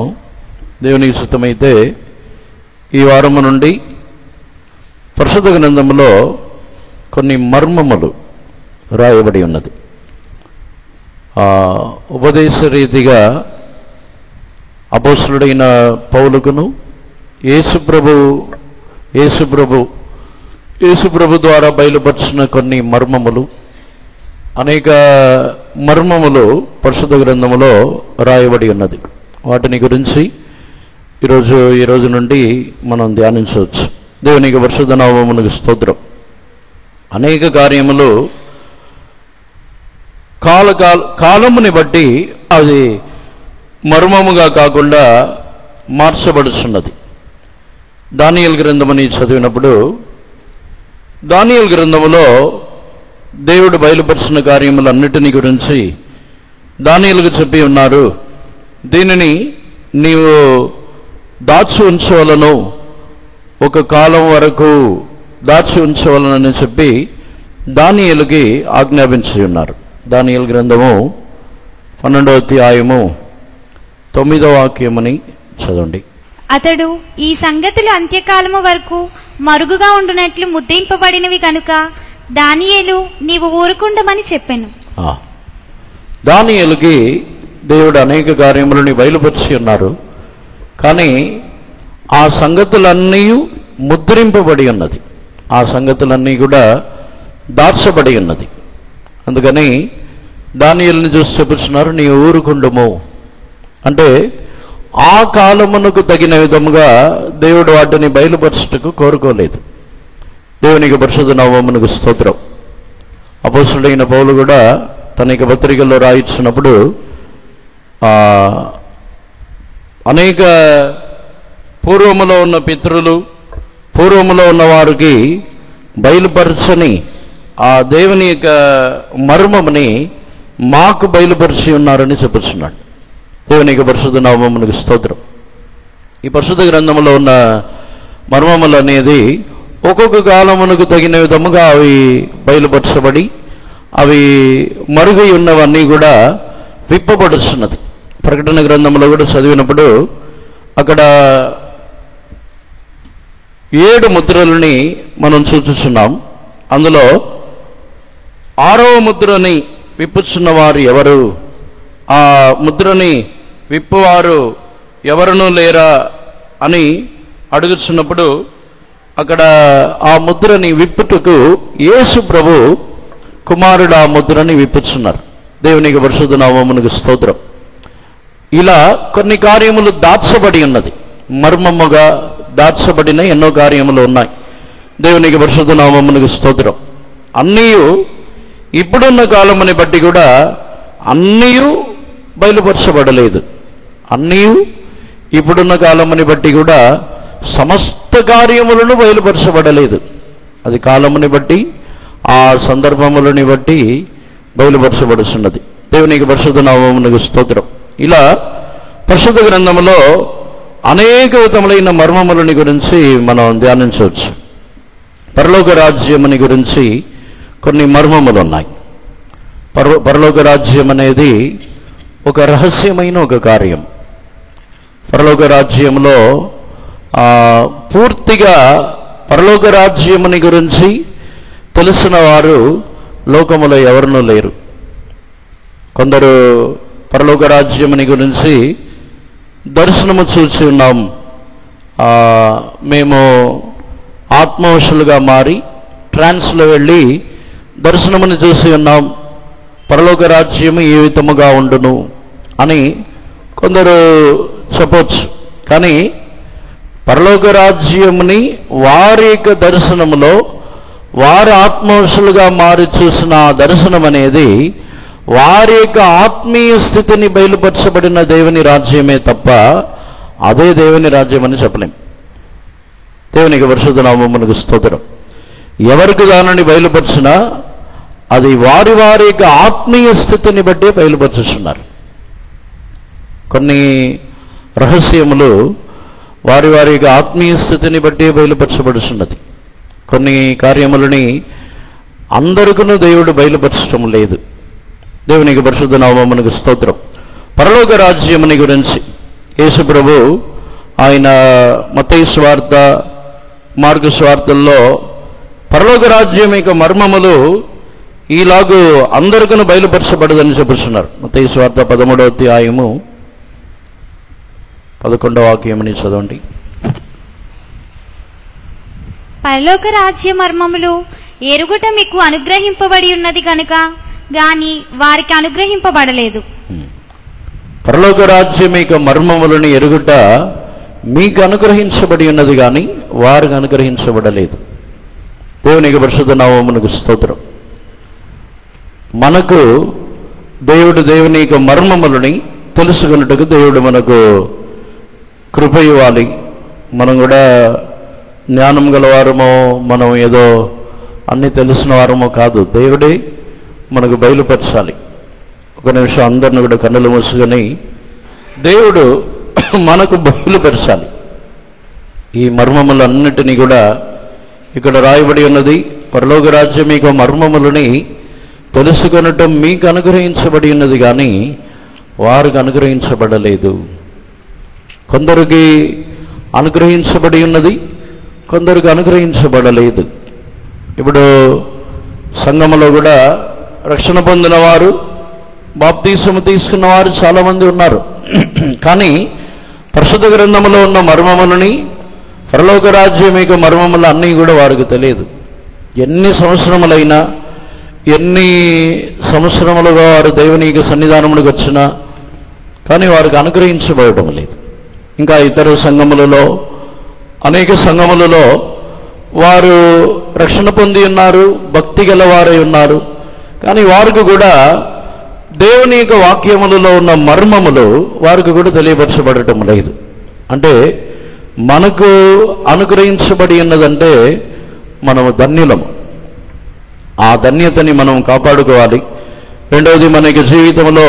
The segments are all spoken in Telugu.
ఉన్నాము. దేవునికి చిత్తమైతే ఈ వారము నుండి పరిశుద్ధ గ్రంథములో కొన్ని మర్మములు రాయబడి ఉన్నది. ఉపదేశ రీతిగా అపోస్తలుడైన పౌలుకును యేసుప్రభు ద్వారా బయలుపరిచిన కొన్ని మర్మములు, అనేక మర్మములు పరిశుద్ధ గ్రంథములో రాయబడి ఉన్నది. వాటిని గురించి ఈ రోజు నుండి మనం ధ్యానించవచ్చు. దేవునికి పరిశుద్ధ నామమునకు స్తోత్రం. అనేక కార్యములు కాలముని బట్టి అది మర్మముగా కాకుండా మార్చబడుచున్నది. దానియేలు గ్రంథమని చదివినప్పుడు దానియేలు గ్రంథములో దేవుడు బయలుపరిచిన కార్యములన్నిటిని గురించి దానియేలుకు చెప్పి ఉన్నారు. దీనిని నీవు దాచి ఉంచవలను, ఒక కాలం వరకు దాచి ఉంచవలనని చెప్పి దానియేలుకి ఆజ్ఞాపించి ఉన్నారు. దానియేలు గ్రంథము 12వ అధ్యాయము 9వ వాక్యమని చదవండి. అతడు ఈ సంగతులు అంత్యకాలము వరకు మరుగుగా ఉండునట్లు ముద్రింపబడినవి కనుక దానియేలు నీవు ఊరుకుండమని చెప్పెను. దానియేలుకి దేవుడు అనేక కార్యములని బయలుపరిచి ఉన్నారు. కానీ ఆ సంగతులన్నీ ముద్రింపబడి ఉన్నది, ఆ సంగతులన్నీ కూడా దాచబడి ఉన్నది. అందుకని దానియేలుని చూసి చెప్పుచున్నారు, నీ ఊరుకుండుము అంటే ఆ కాలమునకు తగిన విధముగా దేవుడు వాటిని బయలుపరచుటకు కోరుకోలేదు. దేవునికి పరిశుద్ధ నామమునకు స్తోత్రం. అపోస్తలుడైన పౌలు కూడా తన పత్రికల్లో రాయించినప్పుడు అనేక పూర్వములో ఉన్న పితరులు, పూర్వములో ఉన్న వారికి బయలుపరచని ఆ దేవుని యొక్క మర్మముని మాకు బయలుపరిచి ఉన్నారని చెప్పుచున్నాడు. దేవునికి పరిశుద్ధ నామమునకు స్తోత్రం. ఈ పరిశుద్ధ గ్రంథంలో ఉన్న మర్మములు అనేది ఒక్కొక్క కాలమునకు తగిన విధముగా అవి బయలుపరచబడి అవి మరుగై ఉన్నవన్నీ కూడా విప్పబడుతున్నది. ప్రకటన గ్రంథంలో కూడా చదివినప్పుడు అక్కడ 7 ముద్రలని మనం చూచుచున్నాం. అందులో 6వ ముద్రని విప్పుచున్న వారు ఎవరు, ఆ ముద్రని విప్పువారు ఎవరునూ లేరా అని అడుగుతున్నప్పుడు అక్కడ ఆ ముద్రని విప్పుటకు యేసు ప్రభు కుమారుడు ఆ ముద్రని విప్పుచున్నారు. దేవునికి పరిశుద్ధ నామమునకు స్తోత్రం. ఇలా కొన్ని కార్యములు దాచబడి ఉన్నది, మర్మముగా దాచబడిన ఎన్నో కార్యములు ఉన్నాయి. దేవునికి పరిశుద్ధ నామమునకు స్తోత్రం. అన్నీ ఇప్పుడున్న కాలముని బట్టి కూడా అన్నీ బయలుపరచబడలేదు. అన్నీ ఇప్పుడున్న కాలముని బట్టి కూడా సమస్త కార్యములను బయలుపరచబడలేదు. అది కాలముని బట్టి, ఆ సందర్భములని బట్టి బయలుపరచబడుతున్నది. దేవునికి పరిశుద్ధ నామమునకు స్తోత్రం. ఇలా పరిశుద్ధ గ్రంథములో అనేక విధములైన మర్మములని గురించి మనం ధ్యానించవచ్చు. పరలోక రాజ్యముని గురించి కొన్ని మర్మములు ఉన్నాయి. పరలోక రాజ్యం అనేది ఒక రహస్యమైన ఒక కార్యం. పరలోక రాజ్యంలో పూర్తిగా పరలోక రాజ్యముని గురించి తెలిసిన వారు లోకములో ఎవరునూ లేరు. కొందరు పరలోక రాజ్యముని గురించి దర్శనము చూసి ఉన్నాం, మేము ఆత్మవశులుగా మారి ట్రాన్స్లో వెళ్ళి దర్శనముని చూసి ఉన్నాం, పరలోక రాజ్యము ఏ విధముగా ఉండును అని కొందరు చెప్పవచ్చు. కానీ పరలోక రాజ్యముని వారి యొక్క దర్శనములో వారు ఆత్మవశులుగా మారి చూసిన ఆ దర్శనం అనేది వారి యొక్క ఆత్మీయ స్థితిని బయలుపరచబడిన దేవుని రాజ్యమే తప్ప అదే దేవుని రాజ్యం అని చెప్పలేం. దేవునికి పరిశుద్ధ నామమునకు స్తోత్రం. ఎవరికి దానిని బయలుపరిచినా అది వారి వారి యొక్క ఆత్మీయ స్థితిని బట్టి బయలుపరుచుతున్నారు. కొన్ని రహస్యములు వారి వారి యొక్క ఆత్మీయ స్థితిని బట్టి బయలుపరచబడుతున్నది. కొన్ని కార్యములని అందరికీ దేవుడు బయలుపరచడం లేదు. దేవునికి పరిశుద్ధ నామమునకు స్తోత్రం. పరలోక రాజ్యముని గురించి యేసు ప్రభు ఆయన మత్తయి సువార్త, మార్కు సువార్తల్లో పరలోక రాజ్యం యొక్క మర్మములు ఈలాగు అందరికీ బయలుపరచబడదని చెప్పుతున్నారు. మత్తయి సువార్త 13వ అధ్యాయము 11వ వాక్యమని చదవండి. పరలోక రాజ్య మర్మములు ఎరుగుట మీకు అనుగ్రహింపబడి ఉన్నది కనుక గాని వారికి అనుగ్రహింపబడలేదు. పరలోక రాజ్యం యొక్క మర్మములను ఎరుగుట మీకు అనుగ్రహించబడి ఉన్నది కానీ వారికి అనుగ్రహించబడలేదు. దేవునికి పరిశుద్ధ నామమునకు స్తోత్రం. మనకు దేవుని యొక్క మర్మములని తెలుసుకున్నట్టుకు దేవుడు మనకు కృప ఇవ్వాలి. మనం కూడా జ్ఞానం గలవారమో, మనం ఏదో అన్నీ తెలిసిన వారమో కాదు. దేవుడే మనకు బయలుపరచాలి. ఒక నిమిషం అందరిని కూడా కన్నులు మూసుకొని దేవుడు మనకు బయలుపరచాలి. ఈ మర్మములన్నిటినీ కూడా ఇక్కడ రాయబడి ఉన్నది. పరలోక రాజ్యం మీకు మర్మములని తెలుసుకొనటం మీకు అనుగ్రహించబడి ఉన్నది కానీ వారికి అనుగ్రహించబడలేదు. కొందరికి అనుగ్రహించబడి ఉన్నది, కొందరికి అనుగ్రహించబడలేదు. ఇప్పుడు సంఘములో కూడా రక్షణ పొందిన వారు, బాప్తీసము తీసుకున్న వారు చాలామంది ఉన్నారు. కానీ పరిశుద్ధ గ్రంథములో ఉన్న మర్మములని, పరలోక రాజ్యం యొక్క మర్మములు అన్నీ కూడా వారికి తెలియదు. ఎన్ని సంవత్సరములైనా, ఎన్ని సంవత్సరములుగా వారు దేవుని యొక్క సన్నిధానములకు వచ్చినా కానీ వారికి అనుగ్రహించబడటం లేదు. ఇంకా ఇతర సంఘములలో, అనేక సంఘములలో వారు రక్షణ పొంది ఉన్నారు, భక్తి గలవారై ఉన్నారు. కానీ వారికి కూడా దేవుని యొక్క వాక్యములలో ఉన్న మర్మములు వారికి కూడా తెలియపరచబడటం లేదు. అంటే మనకు అనుగ్రహించబడి ఉన్నదంటే మనము ధన్యులము. ఆ ధన్యతని మనం కాపాడుకోవాలి. రెండవది, మన యొక్క జీవితంలో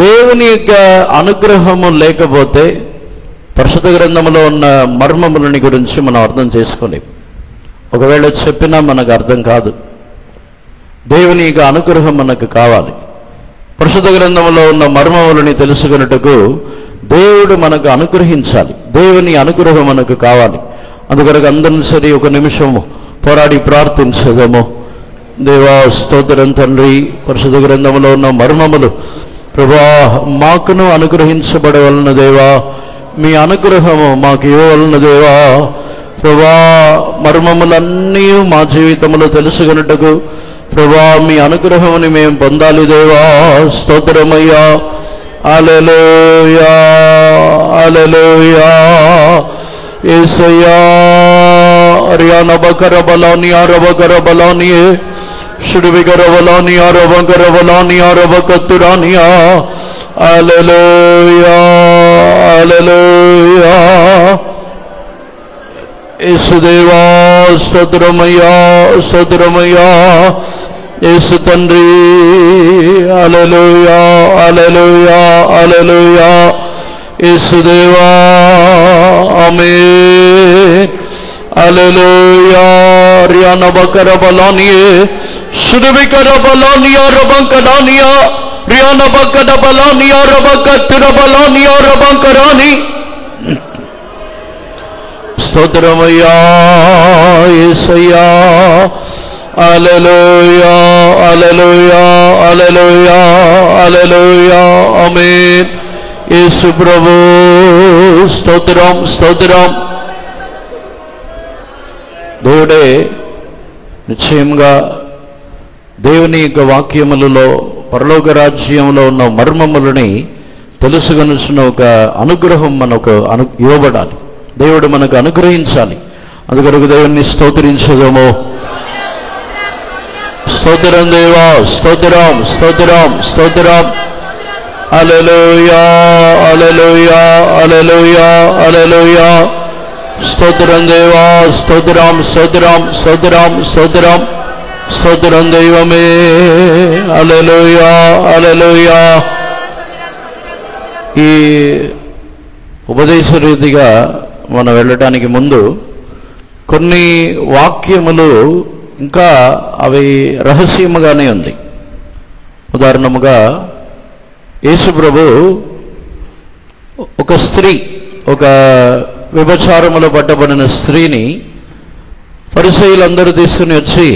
దేవుని యొక్క అనుగ్రహము లేకపోతే పరిశుద్ధ గ్రంథంలో ఉన్న మర్మములని గురించి మనం అర్థం చేసుకోలేము. ఒకవేళ చెప్పినా మనకు అర్థం కాదు. దేవుని యొక్క అనుగ్రహం మనకు కావాలి. పరిశుద్ధ గ్రంథంలో ఉన్న మర్మములని తెలుసుకున్నట్టుకు దేవుడు మనకు అనుగ్రహించాలి. దేవుని అనుగ్రహం మనకు కావాలి. అందుకొరకు అందరం సరి ఒక నిమిషము పోరాడి ప్రార్థించదము. దేవా స్తోత్రం తండ్రి, పరిశుద్ధ గ్రంథంలో ఉన్న మర్మములు ప్రభా మాకును అనుగ్రహించబడవలన దేవా, మీ అనుగ్రహము మాకు ఇవ్వవలన దేవా. ప్రభా మర్మములన్నీ మా జీవితంలో తెలుసుకున్నట్టుకు ప్రభా మీ అనుగ్రహముని మేము పొందాలి దేవా. స్తోత్రమయ్యా. హల్లెలూయా, హల్లెలూయా. యేసయ్యా అరియాన బకర బలాని ఆరబకర బలాని షుడివికర బలాని ఆరబకర బలాని ఆరబకతురానియా. హల్లెలూయా, హల్లెలూయా. యేసుదేవా స్తోత్రమయ్యా, స్తోత్రమయ్యా. యేసు తండ్రి హల్లెలూయా, హల్లెలూయా, హల్లెలూయా. యేసుదేవా ఆమేన్. హల్లెలూయా. రియాన బకర బలాని షుడివికర బలాని ఆరబకరాని రియాన బకర బలాని ఆరబకతుర బలాని ఆరబకరాని. స్తోత్రమయ్యా యేసయ్యా. హల్లెలూయా, హల్లెలూయా, హల్లెలూయా, హల్లెలూయా. ఆమేన్. యేసు ప్రభు స్తోత్రం, స్తోత్రం. దేవుడే నిశ్చయంగా దేవుని యొక్క వాక్యములలో పరలోక రాజ్యంలో ఉన్న మర్మములని తెలుసుకొనుచున్న ఒక అనుగ్రహం మనకు ఇవ్వబడాలి. దేవుడు మనకు అనుగ్రహించాలి. అందుకొరకు దేవుణ్ణి స్తోత్రించదము. స్తోత్రం దేవా, స్తోత్రం, స్తోత్రం, స్తోత్రం. హల్లెలూయా, హల్లెలూయా, హల్లెలూయా, హల్లెలూయా. స్తోత్రం దేవా, స్తోత్రం, స్తోత్రం, స్తోత్రం, స్తోత్రం, స్తోత్రం దైవమే. హల్లెలూయా, హల్లెలూయా. ఈ ఉపదేశ రీతిగా మనం వెళ్ళటానికి ముందు కొన్ని వాక్యములు ఇంకా అవి రహస్యముగానే ఉంది. ఉదాహరణముగా యేసు ప్రభు ఒక స్త్రీ, ఒక వ్యభిచారములో పట్టబడిన స్త్రీని పరిసయ్యులందరూ తీసుకుని వచ్చి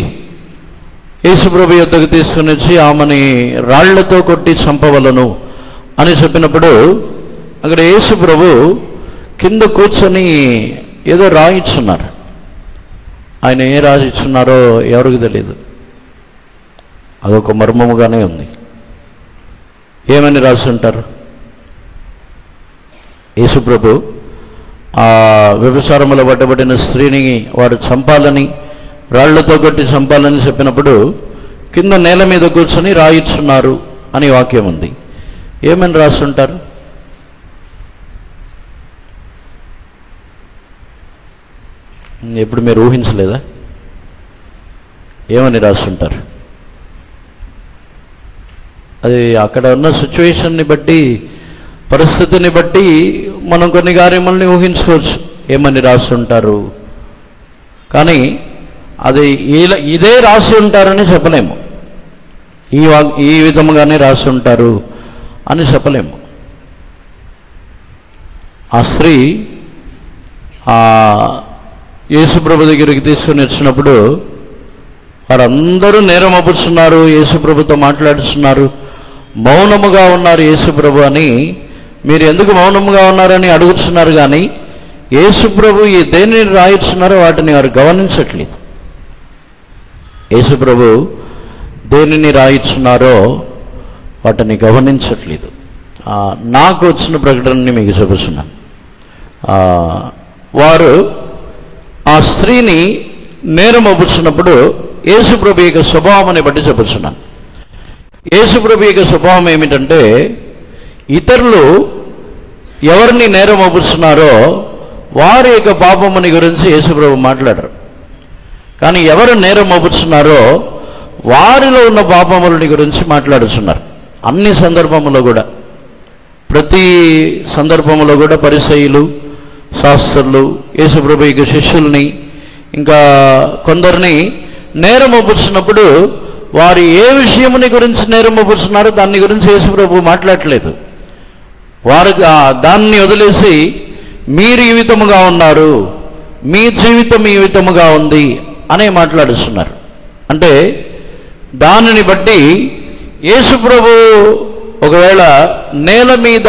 యేసుప్రభు యొద్దకు తీసుకుని వచ్చి ఆమెని రాళ్లతో కొట్టి చంపవలను అని చెప్పినప్పుడు అక్కడ యేసుప్రభు కింద కూర్చొని ఏదో రాయిస్తున్నారు. ఆయన ఏ రాయిస్తున్నారో ఎవరికి తెలియదు. అదొక మర్మముగానే ఉంది. ఏమని రాసి ఉంటారు? యేసుప్రభు ఆ వ్యభిచారములో పట్టబడిన స్త్రీని వాడు చంపాలని, రాళ్లతో కొట్టి చంపాలని చెప్పినప్పుడు కింద నేల మీద కూర్చొని రాయిస్తున్నారు అని వాక్యం ఉంది. ఏమని రాస్తుంటారు? ఎప్పుడు మీరు ఊహించలేదా? ఏమని రాస్తుంటారు? అది అక్కడ ఉన్న సిచ్యువేషన్ని బట్టి, పరిస్థితిని బట్టి మనం కొన్ని కార్యములని ఊహించుకోవచ్చు ఏమని రాస్తుంటారు. కానీ అది ఇదే రాసి ఉంటారని చెప్పలేము. ఈ విధముగానే రాసి ఉంటారు అని చెప్పలేము. ఆ స్త్రీ యేసుప్రభు దగ్గరికి తీసుకుని వచ్చినప్పుడు వారందరూ నేరం అప్పుతున్నారు, యేసుప్రభుతో మాట్లాడుతున్నారు, మౌనముగా ఉన్నారు యేసుప్రభు అని. మీరు ఎందుకు మౌనముగా ఉన్నారని అడుగుతున్నారు, కానీ యేసుప్రభు ఈ దేనిని రాయిస్తున్నారో వాటిని వారు గమనించట్లేదు. యేసుప్రభు దేనిని రాయిస్తున్నారో వాటిని గమనించట్లేదు. నాకు వచ్చిన ప్రకటనని మీకు చూపిస్తున్నాను. వారు ఆ స్త్రీని నేరం అప్పుతున్నప్పుడు యేసుప్రభు యొక్క స్వభావాన్ని బట్టి చెప్పుచున్నాను. యేసుప్రభు యొక్క స్వభావం ఏమిటంటే, ఇతరులు ఎవరిని నేరం అప్పుతున్నారో వారి యొక్క పాపముని గురించి యేసుప్రభు మాట్లాడరు. కానీ ఎవరు నేరం అప్పుతున్నారో వారిలో ఉన్న పాపములని గురించి మాట్లాడుతున్నారు. అన్ని సందర్భములో కూడా, ప్రతి సందర్భంలో కూడా పరిసయ్యులు, శాస్త్రులు యేసుప్రభు యొక్క శిష్యుల్ని ఇంకా కొందరిని నేరం అప్పుతున్నప్పుడు వారు ఏ విషయముని గురించి నేరం అప్పుతున్నారో దాన్ని గురించి యేసుప్రభు మాట్లాడలేదు. వారు దాన్ని వదిలేసి మీరు ఈ విధముగా ఉన్నారు, మీ జీవితం ఈ విధముగా ఉంది అనే మాట్లాడుతున్నారు. అంటే దానిని బట్టి యేసుప్రభు ఒకవేళ నేల మీద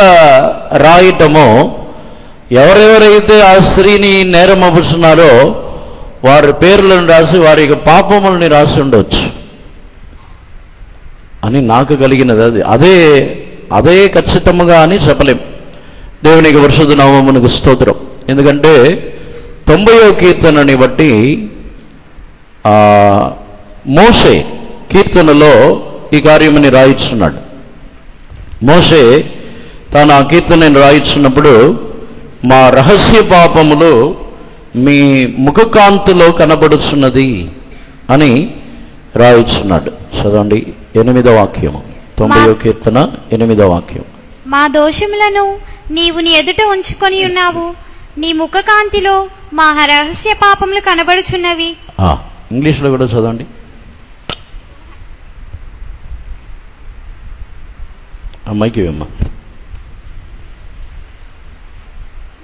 రాయటమో, ఎవరెవరైతే ఆ స్త్రీని నేరం అప్పుతున్నారో వారి పేర్లను రాసి వారి యొక్క పాపములని రాసి ఉండవచ్చు అని నాకు కలిగినది. అదే ఖచ్చితంగా అని చెప్పలేం. దేవునికి పరిశుద్ధ నామమునకు స్తోత్రం. ఎందుకంటే 90వ కీర్తనని బట్టి మోషే కీర్తనలో ఈ కార్యమని రాయిస్తున్నాడు. మోషే తాను ఆ కీర్తనని రాయిస్తున్నప్పుడు మా రహస్య పాపములు మీ ముఖకాంతిలో కనబడుచున్నది అని రాయిస్తున్నాడు. చదవండి 8వ వాక్యము, 90వ కీర్తన 8వ వాక్యం. మా దోషములను నీవు నీ ఎదుట ఉంచుకొని ఉన్నావు, నీ ముఖకాంతిలో మా రహస్య పాపములు కనబడుచున్నవి. ఇంగ్లీష్లో కూడా చదవండి. అమ్మాయికి అమ్మా.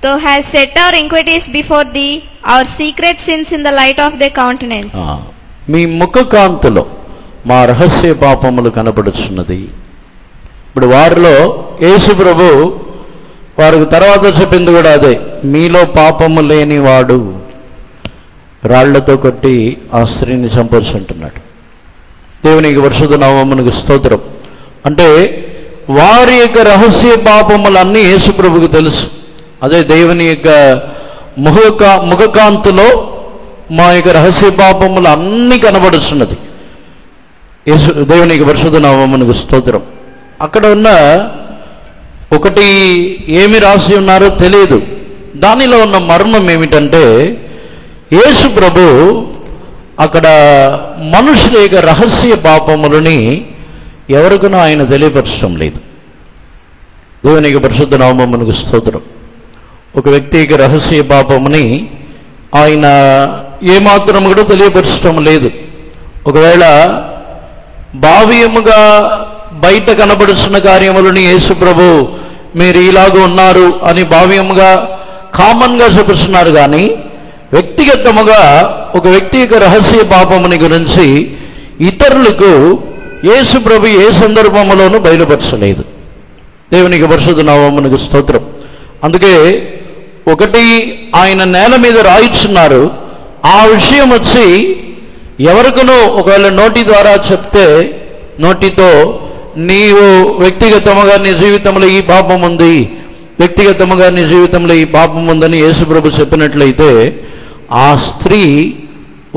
Thou hast set our iniquities before thee, our secret sins in the light of thy countenance. మీ ముఖకాంతిలో మా రహస్య పాపములు కనబడుచున్నది. ఇప్పుడు వారిలో యేసుప్రభు వారికి తర్వాత చెప్పింది కూడా అదే, మీలో పాపము లేనివాడు రాళ్లతో కొట్టి ఆ స్త్రీని చంపొచ్చుంటున్నాడు. దేవునికి పరిశుద్ధ నామమునకు స్తోత్రం. అంటే వారి యొక్క రహస్య పాపములన్నీ యేసుప్రభుకు తెలుసు. అదే దేవుని యొక్క ముఖకాంతిలో మా యొక్క రహస్య పాపములు అన్నీ కనబడుతున్నది. దేవునికి పరిశుద్ధ నామమునకు స్తోత్రం. అక్కడ ఉన్న ఒకటి ఏమి రాసి ఉన్నారో తెలియదు. దానిలో ఉన్న మర్మం ఏమిటంటే, యేసు ప్రభు అక్కడ మనుషుల యొక్క రహస్య పాపములని ఎవరికైనా ఆయన తెలియపరచడం లేదు. దేవునికి పరిశుద్ధ నామమునకు స్తోత్రం. ఒక వ్యక్తి యొక్క రహస్య పాపముని ఆయన ఏమాత్రం కూడా తెలియపరచడం లేదు. ఒకవేళ భావ్యముగా బయట కనబడుతున్న కార్యములని యేసు ప్రభు మీరు ఇలాగ ఉన్నారు అని భావ్యంగా కామన్గా చెప్పుతున్నారు. కానీ వ్యక్తిగతముగా ఒక వ్యక్తి యొక్క రహస్య పాపముని గురించి ఇతరులకు యేసు ప్రభు ఏ సందర్భంలోనూ బయలుపరచలేదు. దేవునికి పరిశుద్ధ నామమునకు స్తోత్రం. అందుకే ఒకటి ఆయన నేల మీద రాయిస్తున్నారు. ఆ విషయం వచ్చి ఎవరికనో ఒకవేళ నోటి ద్వారా చెప్తే, నోటితో నీవు వ్యక్తిగతముగా నీ జీవితంలో ఈ పాపం ఉంది, వ్యక్తిగతముగా నీ జీవితంలో ఈ పాపం ఉందని యేసు ప్రభు చెప్పినట్లయితే ఆ స్త్రీ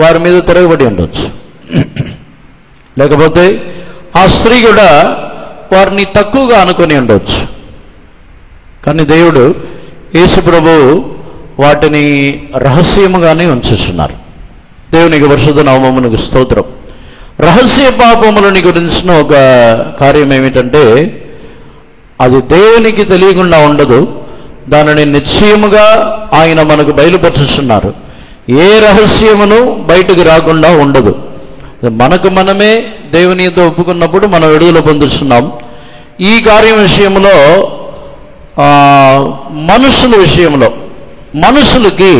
వారి మీద తిరగబడి ఉండొచ్చు. లేకపోతే ఆ స్త్రీ కూడా వారిని తక్కువగా అనుకొని ఉండొచ్చు. కానీ దేవుడు యేసు ప్రభు వాటిని రహస్యముగానే ఉంచుతున్నారు. దేవునికి పరిశుద్ధ నామమునకు స్తోత్రం. రహస్య పాపములని గురించిన ఒక కార్యం ఏమిటంటే, అది దేవునికి తెలియకుండా ఉండదు. దానిని నిశ్చయముగా ఆయన మనకు బయలుపరుస్తున్నారు. ఏ రహస్యమును బయటకు రాకుండా ఉండదు. మనకు మనమే దేవునితో ఒప్పుకున్నప్పుడు మనం విడుదల పొందుతున్నాం. ఈ కార్యం విషయంలో మనుషుల విషయంలో మనుషులకి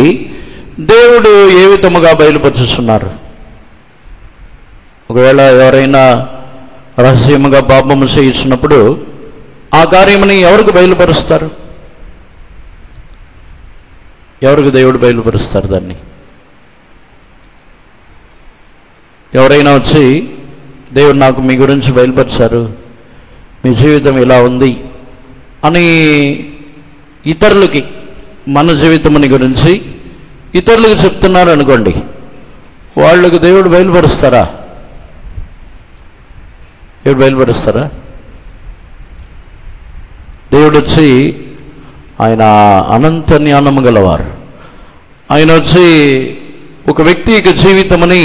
దేవుడు ఏ విధముగా బయలుపరుస్తున్నారు? ఒకవేళ ఎవరైనా రహస్యముగా పాపము చేయించినప్పుడు ఆ కార్యముని ఎవరికి బయలుపరుస్తారు? ఎవరికి దేవుడు బయలుపరుస్తారు దాన్ని? ఎవరైనా వచ్చి దేవుడు నాకు మీ గురించి బయలుపరిచారు, మీ జీవితం ఇలా ఉంది అని ఇతరులకి మన జీవితముని గురించి ఇతరులకు చెప్తున్నారు అనుకోండి, వాళ్ళకు దేవుడు బయలుపరుస్తారా? దేవుడు బయలుపరుస్తారా? దేవుడు వచ్చి ఆయన అనంత జ్ఞానము గలవారు. ఆయన వచ్చి ఒక వ్యక్తి యొక్క జీవితముని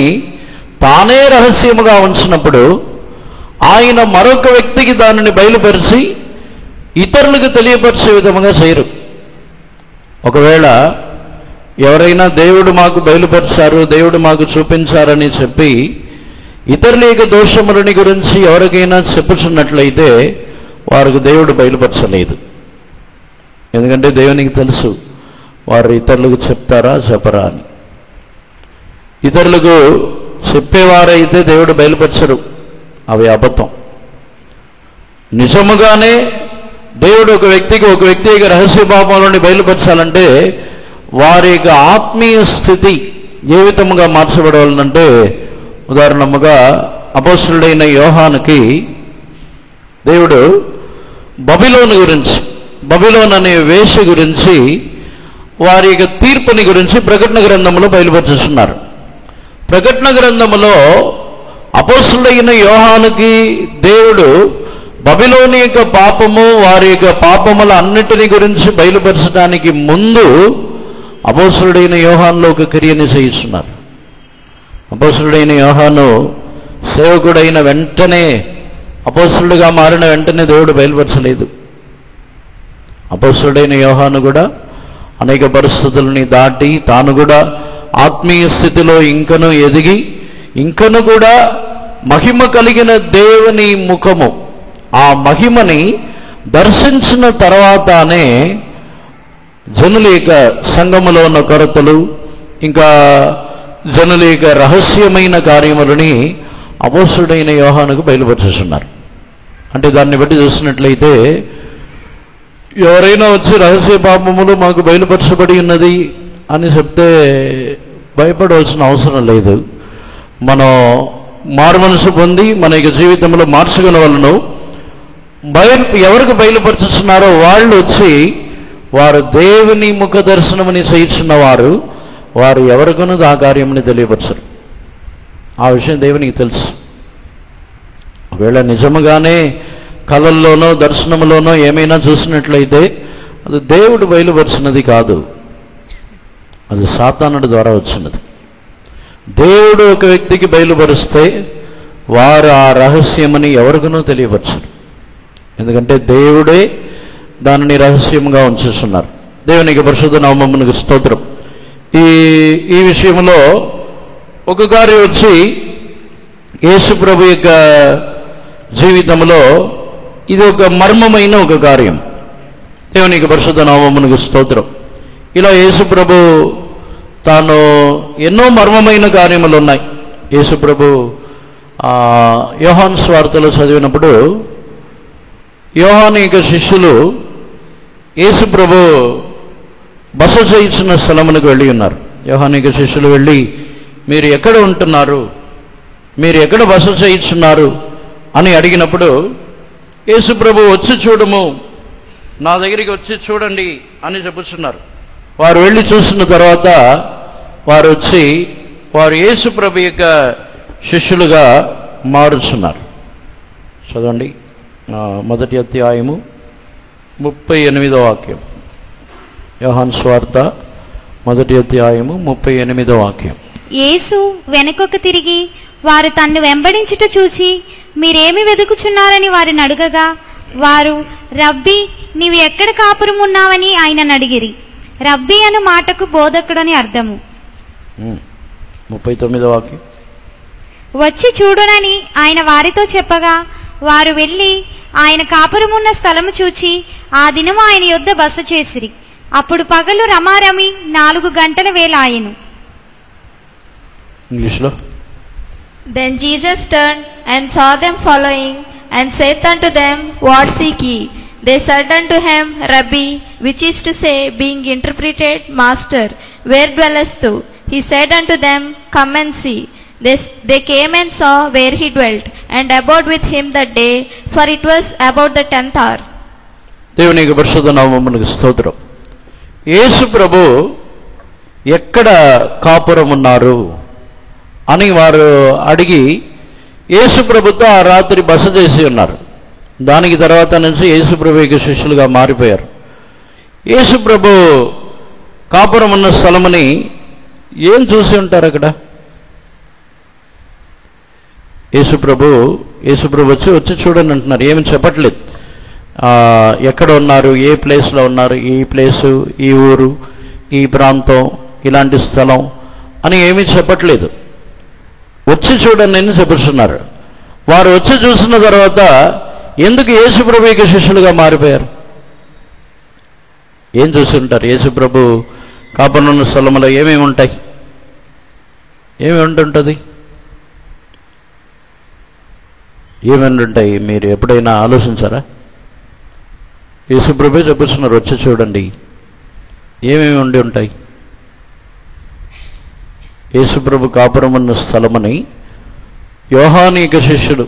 తానే రహస్యముగా ఉంచినప్పుడు ఆయన మరొక వ్యక్తికి దానిని బయలుపరిచి ఇతరులకు తెలియపరిచే విధముగా చేయరు. ఒకవేళ ఎవరైనా దేవుడు మాకు బయలుపరిచారు, దేవుడు మాకు చూపించారని చెప్పి ఇతరుల యొక్క దోషములని గురించి ఎవరికైనా చెప్పుచున్నట్లయితే వారికి దేవుడు బయలుపరచలేదు. ఎందుకంటే దేవునికి తెలుసు వారు ఇతరులకు చెప్తారా చెప్పరా అని. ఇతరులకు చెప్పేవారైతే దేవుడు బయలుపరచరు, అవి అబద్ధం. నిజముగానే దేవుడు ఒక వ్యక్తి యొక్క రహస్య పాపంలోని బయలుపరచాలంటే వారి యొక్క ఆత్మీయ స్థితి ఏ విధముగా మార్చబడవాలంటే, ఉదాహరణముగా అపోస్తలుడైన యోహానుకి దేవుడు బబిలోను గురించి, బబిలోన్ అనే వేశ్య గురించి, వారి యొక్క తీర్పుని గురించి ప్రకటన గ్రంథంలో బయలుపరుస్తున్నారు. ప్రకటన గ్రంథములో అపోస్తలుడైన యోహానుకి దేవుడు బబిలోని యొక్క పాపము, వారి యొక్క పాపముల అన్నిటిని గురించి బయలుపరచడానికి ముందు అపోస్తలుడైన యోహానులో ఒక క్రియని చేయిస్తున్నారు. అపోస్తలుడైన యోహాను సేవకుడైన వెంటనే, అపోస్తలుడిగా మారిన వెంటనే దేవుడు బయలుపరచలేదు. అపోస్తలుడైన యోహాను కూడా అనేక పరిస్థితులని దాటి తాను కూడా ఆత్మీయ స్థితిలో ఇంకను ఎదిగి, ఇంకను కూడా మహిమ కలిగిన దేవుని ముఖము, ఆ మహిమని దర్శించిన తర్వాతనే జనుల యొక్క సంఘములో ఉన్న కొరతలు, ఇంకా జనుల యొక్క రహస్యమైన కార్యములని అపోస్తలుడైన యోహానుకు బయలుపరుస్తున్నారు. అంటే దాన్ని బట్టి చూసినట్లయితే ఎవరైనా వచ్చి రహస్య పాపములు మాకు బయలుపరచబడి ఉన్నది అని చెప్తే భయపడవలసిన అవసరం లేదు. మనం మారు మనసు పొంది మన యొక్క జీవితంలో మార్చుకునే వాళ్ళను ఎవరికి బయలుపరుచుతున్నారో వాళ్ళు వచ్చి వారు దేవుని ముఖ దర్శనమని చేయించున్నవారు, వారు ఎవరికనూ ఆ కార్యమని తెలియపరచరు. ఆ విషయం దేవునికి తెలుసు. ఒకవేళ నిజముగానే కళల్లోనో దర్శనములోనో ఏమైనా చూసినట్లయితే అది దేవుడు బయలుపరిచినది కాదు, అది సాతానుడి ద్వారా వచ్చినది. దేవుడు ఒక వ్యక్తికి బయలుపరిస్తే వారు ఆ రహస్యమని ఎవరికనూ తెలియపరచరు. ఎందుకంటే దేవుడే దానిని రహస్యంగా ఉంచేస్తున్నారు. దేవునికి పరిశుద్ధ నామమునకు స్తోత్రం. ఈ విషయంలో ఒక కార్యం వచ్చి యేసు ప్రభు యొక్క జీవితంలో ఇది ఒక మర్మమైన ఒక కార్యం. దేవునికి పరిశుద్ధ నామమునకు స్తోత్రం. ఇలా యేసు ప్రభు తాను ఎన్నో మర్మమైన కార్యములు ఉన్నాయి. యేసు ప్రభు యోహాను స్వార్తలో చదివినప్పుడు యోహాను యొక్క శిష్యులు యేసు ప్రభు బస చేయించిన స్థలమునకు వెళ్ళి ఉన్నారు. యోహాను యొక్క శిష్యులు వెళ్ళి, మీరు ఎక్కడ ఉంటున్నారు, మీరు ఎక్కడ బస చేయించున్నారు అని అడిగినప్పుడు యేసు ప్రభు వచ్చి చూడము, నా దగ్గరికి వచ్చి చూడండి అని చెప్పుచున్నారు. వారు వెళ్ళి చూసిన తర్వాత వారు వచ్చి వారు యేసు ప్రభు యొక్క శిష్యులుగా మారుచున్నారు. చదవండి, మొదటి అధ్యాయము 38వ వాక్యం. యోహాను స్వార్త మొదటి అధ్యాయము 38వ వాక్యం. యేసు వెనుకకు తిరిగి వారు తన్ను వెంబడించుట చూచి, మీరేమి వెతుకుచున్నారని వారిని అడుగగా, వారు, రబ్బీ, నీవు ఎక్కడ కాపురం ఉన్నావని ఆయనను అడిగిరి. రబ్బీ అను మాటకు బోధకుడని అర్థము. 39వ వాక్యం. వచ్చి చూడునని ఆయన వారితో చెప్పగా, వారు వెళ్ళి ఆయన కాపురమున్న స్థలము చూచి ఆ దినము ఆయన యొద్ద బస చేసిరి. అప్పుడు పగలు రమారమి 4 గంటల వేళ ఆయను. ఇంగ్లీష్లో. Then Jesus turned and saw them following, and said unto them, What seek ye? They said unto him, Rabbi, which is to say, being interpreted, Master, where dwellest thou? He said unto them, Come and see. They came and saw where he dwelt, and abode with him that day, for it was about the 10th hour. దేవునికి పరిశుద్ధ నామమునకు స్తోత్రం. యేసు ప్రభు ఎక్కడ కాపురం ఉన్నారు అని వారు అడిగి యేసు ప్రభుతో ఆ రాత్రి బస చేసి ఉన్నారు. దానికి తర్వాత నుంచి యేసు ప్రభు యొక్క శిష్యులుగా మారిపోయారు. యేసు ప్రభు కాపురం ఉన్న స్థలమని ఏం చూసి ఉంటారు అక్కడ? యేసు ప్రభు వచ్చి చూడండి అంటున్నారు. ఏమి చెప్పట్లేదు. ఎక్కడ ఉన్నారు, ఏ ప్లేస్లో ఉన్నారు, ఈ ప్లేసు, ఈ ఊరు, ఈ ప్రాంతం, ఇలాంటి స్థలం అని ఏమీ చెప్పట్లేదు. వచ్చి చూడండి అని చెప్పుతున్నారు. వారు వచ్చి చూసిన తర్వాత ఎందుకు యేసు ప్రభు యొక్క శిష్యులుగా మారిపోయారు? ఏం చూసి ఉంటారు? యేసు ప్రభు కాపురమున్న స్థలంలో ఏమేమి ఉంటాయి? ఏమి ఉంటుంటుంది? ఏమేమి ఉంటాయి? మీరు ఎప్పుడైనా ఆలోచించారా? యేసు ప్రభు చెప్పుతున్నారు, వచ్చి చూడండి, ఏమేమి ఉండి ఉంటాయి? యేసు ప్రభు కాపురమున్న స్థలమని యోహాను యొక్క శిష్యులు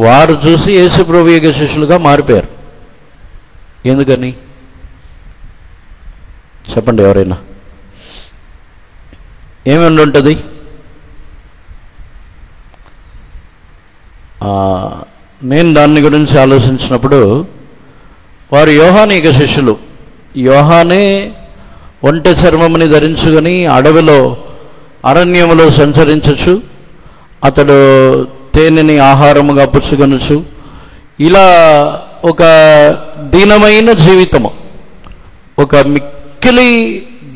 వారు చూసి యేసు ప్రభు యొక్క శిష్యులుగా మారిపోయారు. ఎందుకని చెప్పండి ఎవరైనా? ఏమి ఉంటుంది? నేను దాని గురించి ఆలోచించినప్పుడు వారు యోహాను యొక్క శిష్యులు. యోహానే ఒంటె చర్మముని ధరించుకొని అడవిలో అరణ్యములో సంచరించచ్చు, అతడు తేనెని ఆహారముగా పుచ్చుకొనచ్చు. ఇలా ఒక దీనమైన జీవితము, ఒక మిక్కిలి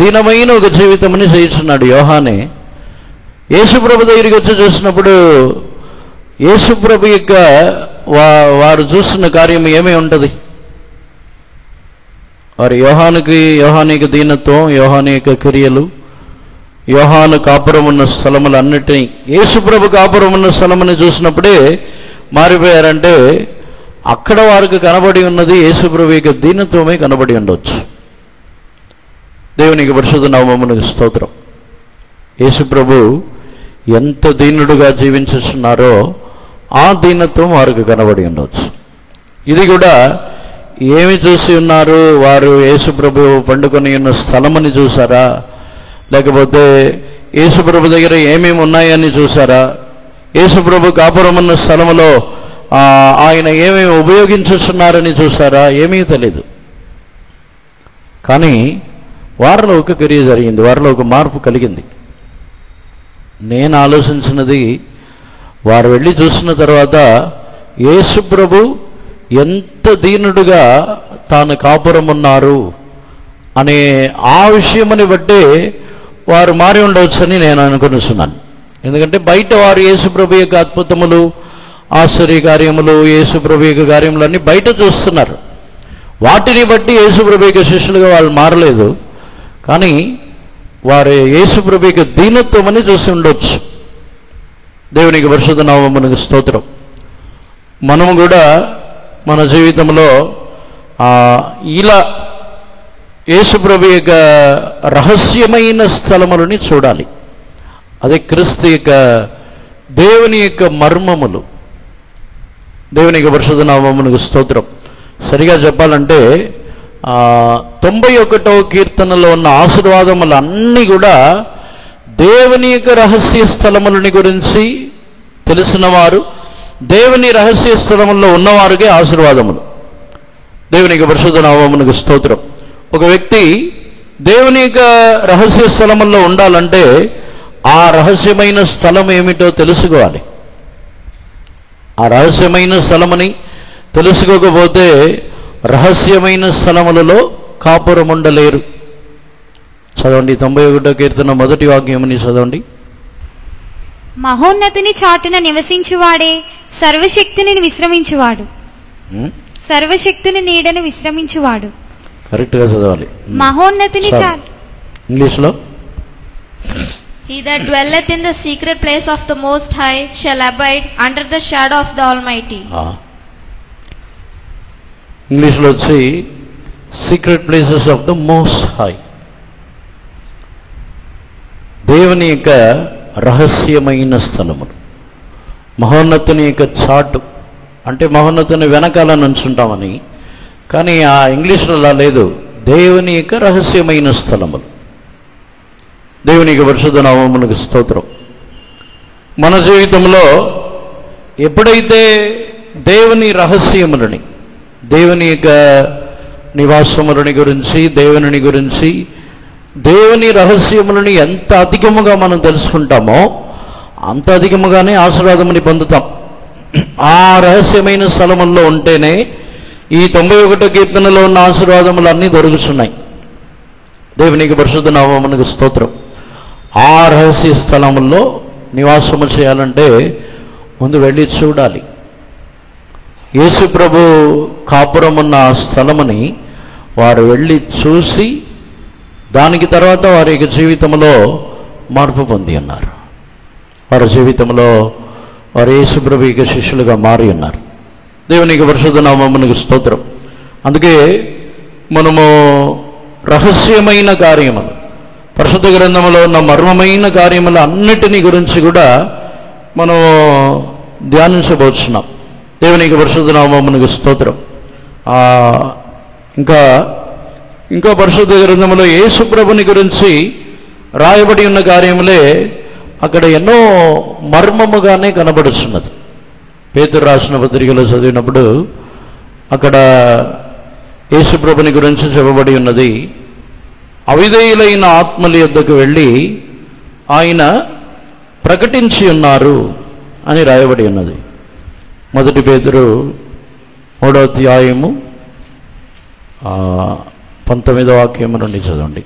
దీనమైన ఒక జీవితముని చేయించున్నాడు యోహానే. యేసుప్రభు దగ్గరికి వచ్చి చూసినప్పుడు యేసుప్రభు యొక్క వారు చూస్తున్న కార్యం ఏమీ ఉంటుంది? వారు యోహాను యొక్క దీనత్వం, యోహాను యొక్క క్రియలు, యోహాను కాపురం ఉన్న స్థలములన్నిటినీ యేసుప్రభు కాపురం ఉన్న స్థలముని చూసినప్పుడే మారిపోయారంటే అక్కడ వారికి కనబడి ఉన్నది యేసుప్రభు యొక్క దీనత్వమే కనబడి ఉండవచ్చు. దేవునికి పరిశుద్ధ నామమునకు స్తోత్రం. యేసుప్రభు ఎంత దీనుడుగా జీవించుతున్నారో ఆ దీనత్వం వారికి కనబడి ఉండవచ్చు. ఇది కూడా ఏమి చూసి ఉన్నారు? వారు యేసుప్రభు పండుకొని ఉన్న స్థలమని చూసారా? లేకపోతే యేసుప్రభు దగ్గర ఏమేమి ఉన్నాయని చూసారా? యేసుప్రభు కాపురం ఉన్న స్థలంలో ఆయన ఏమేమి ఉపయోగించుతున్నారని చూసారా? ఏమీ తెలీదు. కానీ వారిలో ఒక క్రియ జరిగింది, వారిలో ఒక మార్పు కలిగింది. నేను ఆలోచించినది, వారు వెళ్ళి చూసిన తర్వాత యేసుప్రభు ఎంత దీనుడుగా తాను కాపురం ఉన్నారు అనే ఆ విషయమని బట్టి వారు మారి ఉండవచ్చని నేను అనుకుంటున్నాను. ఎందుకంటే బయట వారు యేసుప్రభు యొక్క అద్భుతములు, ఆశ్చర్య కార్యములు, యేసుప్రభు యొక్క కార్యములన్నీ బయట చూస్తున్నారు. వాటిని బట్టి యేసుప్రభు యొక్క శిష్యులుగా వాళ్ళు మారలేదు, కానీ వారి యేసుప్రభు యొక్క దీనత్వం అని చూసి ఉండొచ్చు. దేవునికి పరిశుద్ధ నామమునకు స్తోత్రం. మనము కూడా మన జీవితంలో ఇలా యేసుప్రభు యొక్క రహస్యమైన స్థలములని చూడాలి. అదే క్రీస్తు యొక్క దేవుని యొక్క మర్మములు. దేవుని యొక్క పరిశుద్ధ నామమునకు స్తోత్రం. సరిగా చెప్పాలంటే 91వ కీర్తనలో ఉన్న ఆశీర్వాదములు అన్నీ కూడా దేవుని యొక్క రహస్య స్థలములని గురించి తెలిసిన వారు, దేవుని రహస్య స్థలముల్లో ఉన్నవారికే ఆశీర్వాదములు. దేవుని యొక్క పరిశుద్ధ నామమునకు స్తోత్రం. ఒక వ్యక్తి దేవుని యొక్క రహస్య స్థలముల్లో ఉండాలంటే ఆ రహస్యమైన స్థలం ఏమిటో తెలుసుకోవాలి. ఆ రహస్యమైన స్థలమని తెలుసుకోకపోతే రహస్యమైన స్థలములలో కాపురం ఉండలేరు. చదవండి 91వ కీర్తన మొదటి వాక్యమని చదవండి. మహోన్నతుని చాటున నివసించువాడే సర్వశక్తిని విశ్రమించువాడు. సర్వశక్తిని నీడను విశ్రమించువాడు. కరెక్ట్గా చదవాలి. మహోన్నతుని చాటు. ఇంగ్లీష్లో He that dwelleth in the secret place of the Most High shall abide under the shadow of the Almighty. ఇంగ్లీష్లో వచ్చి secret places of the most high. దేవుని యొక్క రహస్యమైన స్థలములు, మహోన్నతుని యొక్క చాటు. అంటే మహోన్నతుని వెనకాల నుంచుంటామని, కానీ ఆ ఇంగ్లీష్లో అలా లేదు. దేవుని యొక్క రహస్యమైన స్థలములు. దేవుని యొక్క పరిశుద్ధ నామమునకు స్తోత్రం. మన జీవితంలో ఎప్పుడైతే దేవుని రహస్యములని, దేవుని యొక్క నివాసములని గురించి, దేవుని గురించి, దేవుని రహస్యములని ఎంత అధికముగా మనం తెలుసుకుంటామో అంత అధికముగానే ఆశీర్వాదముని పొందుతాం. ఆ రహస్యమైన స్థలముల్లో ఉంటేనే ఈ 91వ కీర్తనలో ఉన్న ఆశీర్వాదములు అన్నీ దొరుకుతున్నాయి. దేవునికి పరిశుద్ధ నామమునకు స్తోత్రం. ఆ రహస్య స్థలముల్లో నివాసము చేయాలంటే ముందు వెళ్ళి చూడాలి. యేసు ప్రభు కాపురం ఉన్న స్థలముని వారు వెళ్ళి చూసి దానికి తర్వాత వారి యొక్క జీవితంలో మార్పు పొంది ఉన్నారు. వారి జీవితంలో వారు యేసు ప్రభు యొక్క శిష్యులుగా మారి ఉన్నారు. దేవునికి పరిశుద్ధ నామమునకు స్తోత్రం. అందుకే మనము రహస్యమైన కార్యములు, పరిశుద్ధ గ్రంథంలో ఉన్న మర్మమైన కార్యములు అన్నిటినీ గురించి కూడా మనం ధ్యానించబోతున్నాం. దేవునికి పరిశుద్ధ నామమునకు స్తోత్రం. ఇంకా పరిశుద్ధ గ్రంథంలో యేసు ప్రభుని గురించి రాయబడి ఉన్న కార్యములే అక్కడ ఎన్నో మర్మముగానే కనబడుతున్నది. పేతురు రాసిన పత్రికలో చదివినప్పుడు అక్కడ యేసు ప్రభుని గురించి చెప్పబడి ఉన్నది, అవిధేయులైన ఆత్మల యొద్దకు వెళ్ళి ఆయన ప్రకటించి ఉన్నారు అని రాయబడి ఉన్నది. 1 పేతురు 3వ అధ్యాయము 19వ వాక్యము నుండి చదవండి.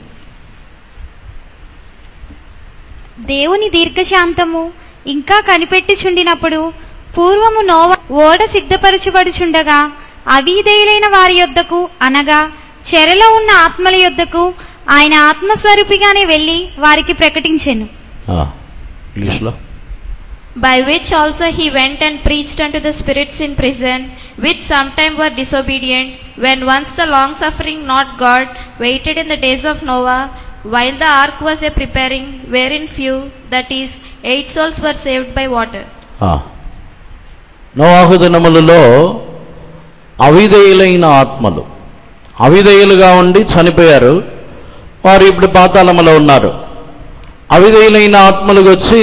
దేవుని దీర్ఘశాంతము ఇంకా కనిపెట్టుచుండినప్పుడు పూర్వము నోవా ఓడ సిద్ధపరచబడుచుండగా అవిధేయులైన వారి యొద్దకు, అనగా చెరలో ఉన్న ఆత్మల యొద్దకు ఆయన ఆత్మస్వరూపిగానే వెళ్ళి వారికి ప్రకటించెను. By which also he went and preached unto the spirits in prison, which sometime were disobedient, when once the long suffering not God waited in the days of Noah, while the ark was a preparing, wherein few, that is 8 souls, were saved by water. నోవాహు దినములలో అవిధేయులైన ఆత్మలు, అవిధేయులుగా ఉండి చనిపోయారు. వారు ఇప్పుడు పాతాళములో ఉన్నారు. అవిధేయులైన ఆత్మలకు వచ్చి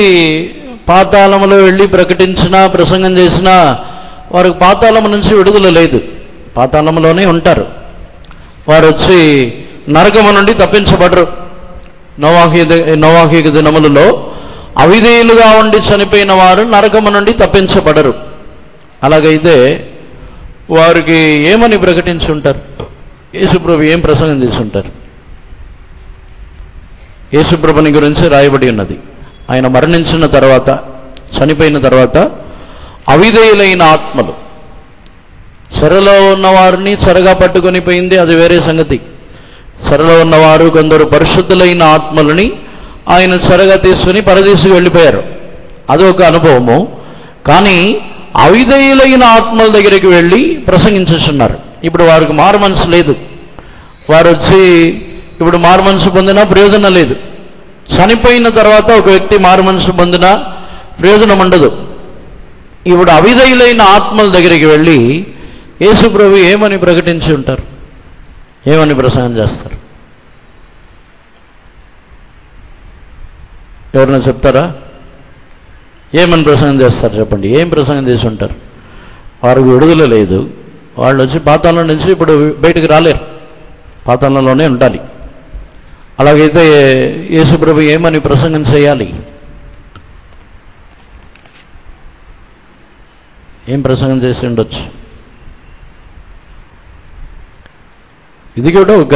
పాతాళములో వెళ్ళి ప్రకటించినా ప్రసంగం చేసినా వారికి పాతాళము నుంచి విడుదల లేదు, పాతాళములోనే ఉంటారు. వారు వచ్చి నరకము నుండి తప్పించబడరు. నోవాహు దినములలో అవిధేయులుగా ఉండి చనిపోయిన వారు నరకము నుండి తప్పించబడరు. అలాగైతే వారికి ఏమని ప్రకటించి ఉంటారు? యేసుప్రభు ఏం ప్రసంగం చేసి ఉంటారు? యేసుప్రభుని గురించి రాయబడి ఉన్నది, ఆయన మరణించిన తర్వాత, చనిపోయిన తర్వాత అవిధేయులైన ఆత్మలు, చెరలో ఉన్నవారిని చెరగా పట్టుకొని పోయింది, అది వేరే సంగతి. చెరలో ఉన్నవారు కొందరు పరిశుద్ధులైన ఆత్మలని ఆయన చెరగా తీసుకుని పరదేశికి వెళ్ళిపోయారు, అది ఒక అనుభవము. కానీ అవిధేయులైన ఆత్మల దగ్గరికి వెళ్ళి ప్రసంగించుతున్నారు. ఇప్పుడు వారికి మారు మనసు లేదు, వారు వచ్చి ఇప్పుడు మారు మనసు పొందినా ప్రయోజనం లేదు. చనిపోయిన తర్వాత ఒక వ్యక్తి మారు మనసు పొందినా ప్రయోజనం ఉండదు. ఇప్పుడు అవిధేయులైన ఆత్మల దగ్గరికి వెళ్ళి యేసు ప్రభు ఏమని ప్రకటించి ఉంటారు, ఏమని ప్రసంగం చేస్తారు? ఎవరైనా చెప్తారా? ఏమని ప్రసంగం చేస్తారు చెప్పండి? ఏం ప్రసంగం చేసి ఉంటారు? వారికి విడుదల లేదు, వాళ్ళు వచ్చి పాతాళం నుంచి ఇప్పుడు బయటికి రాలేరు, పాతాళంలోనే ఉండాలి. అలాగైతే యేసు ప్రభు ఏమని ప్రసంగం చేయాలి? ఏం ప్రసంగం చేసి ఉండొచ్చు? ఇది కూడా ఒక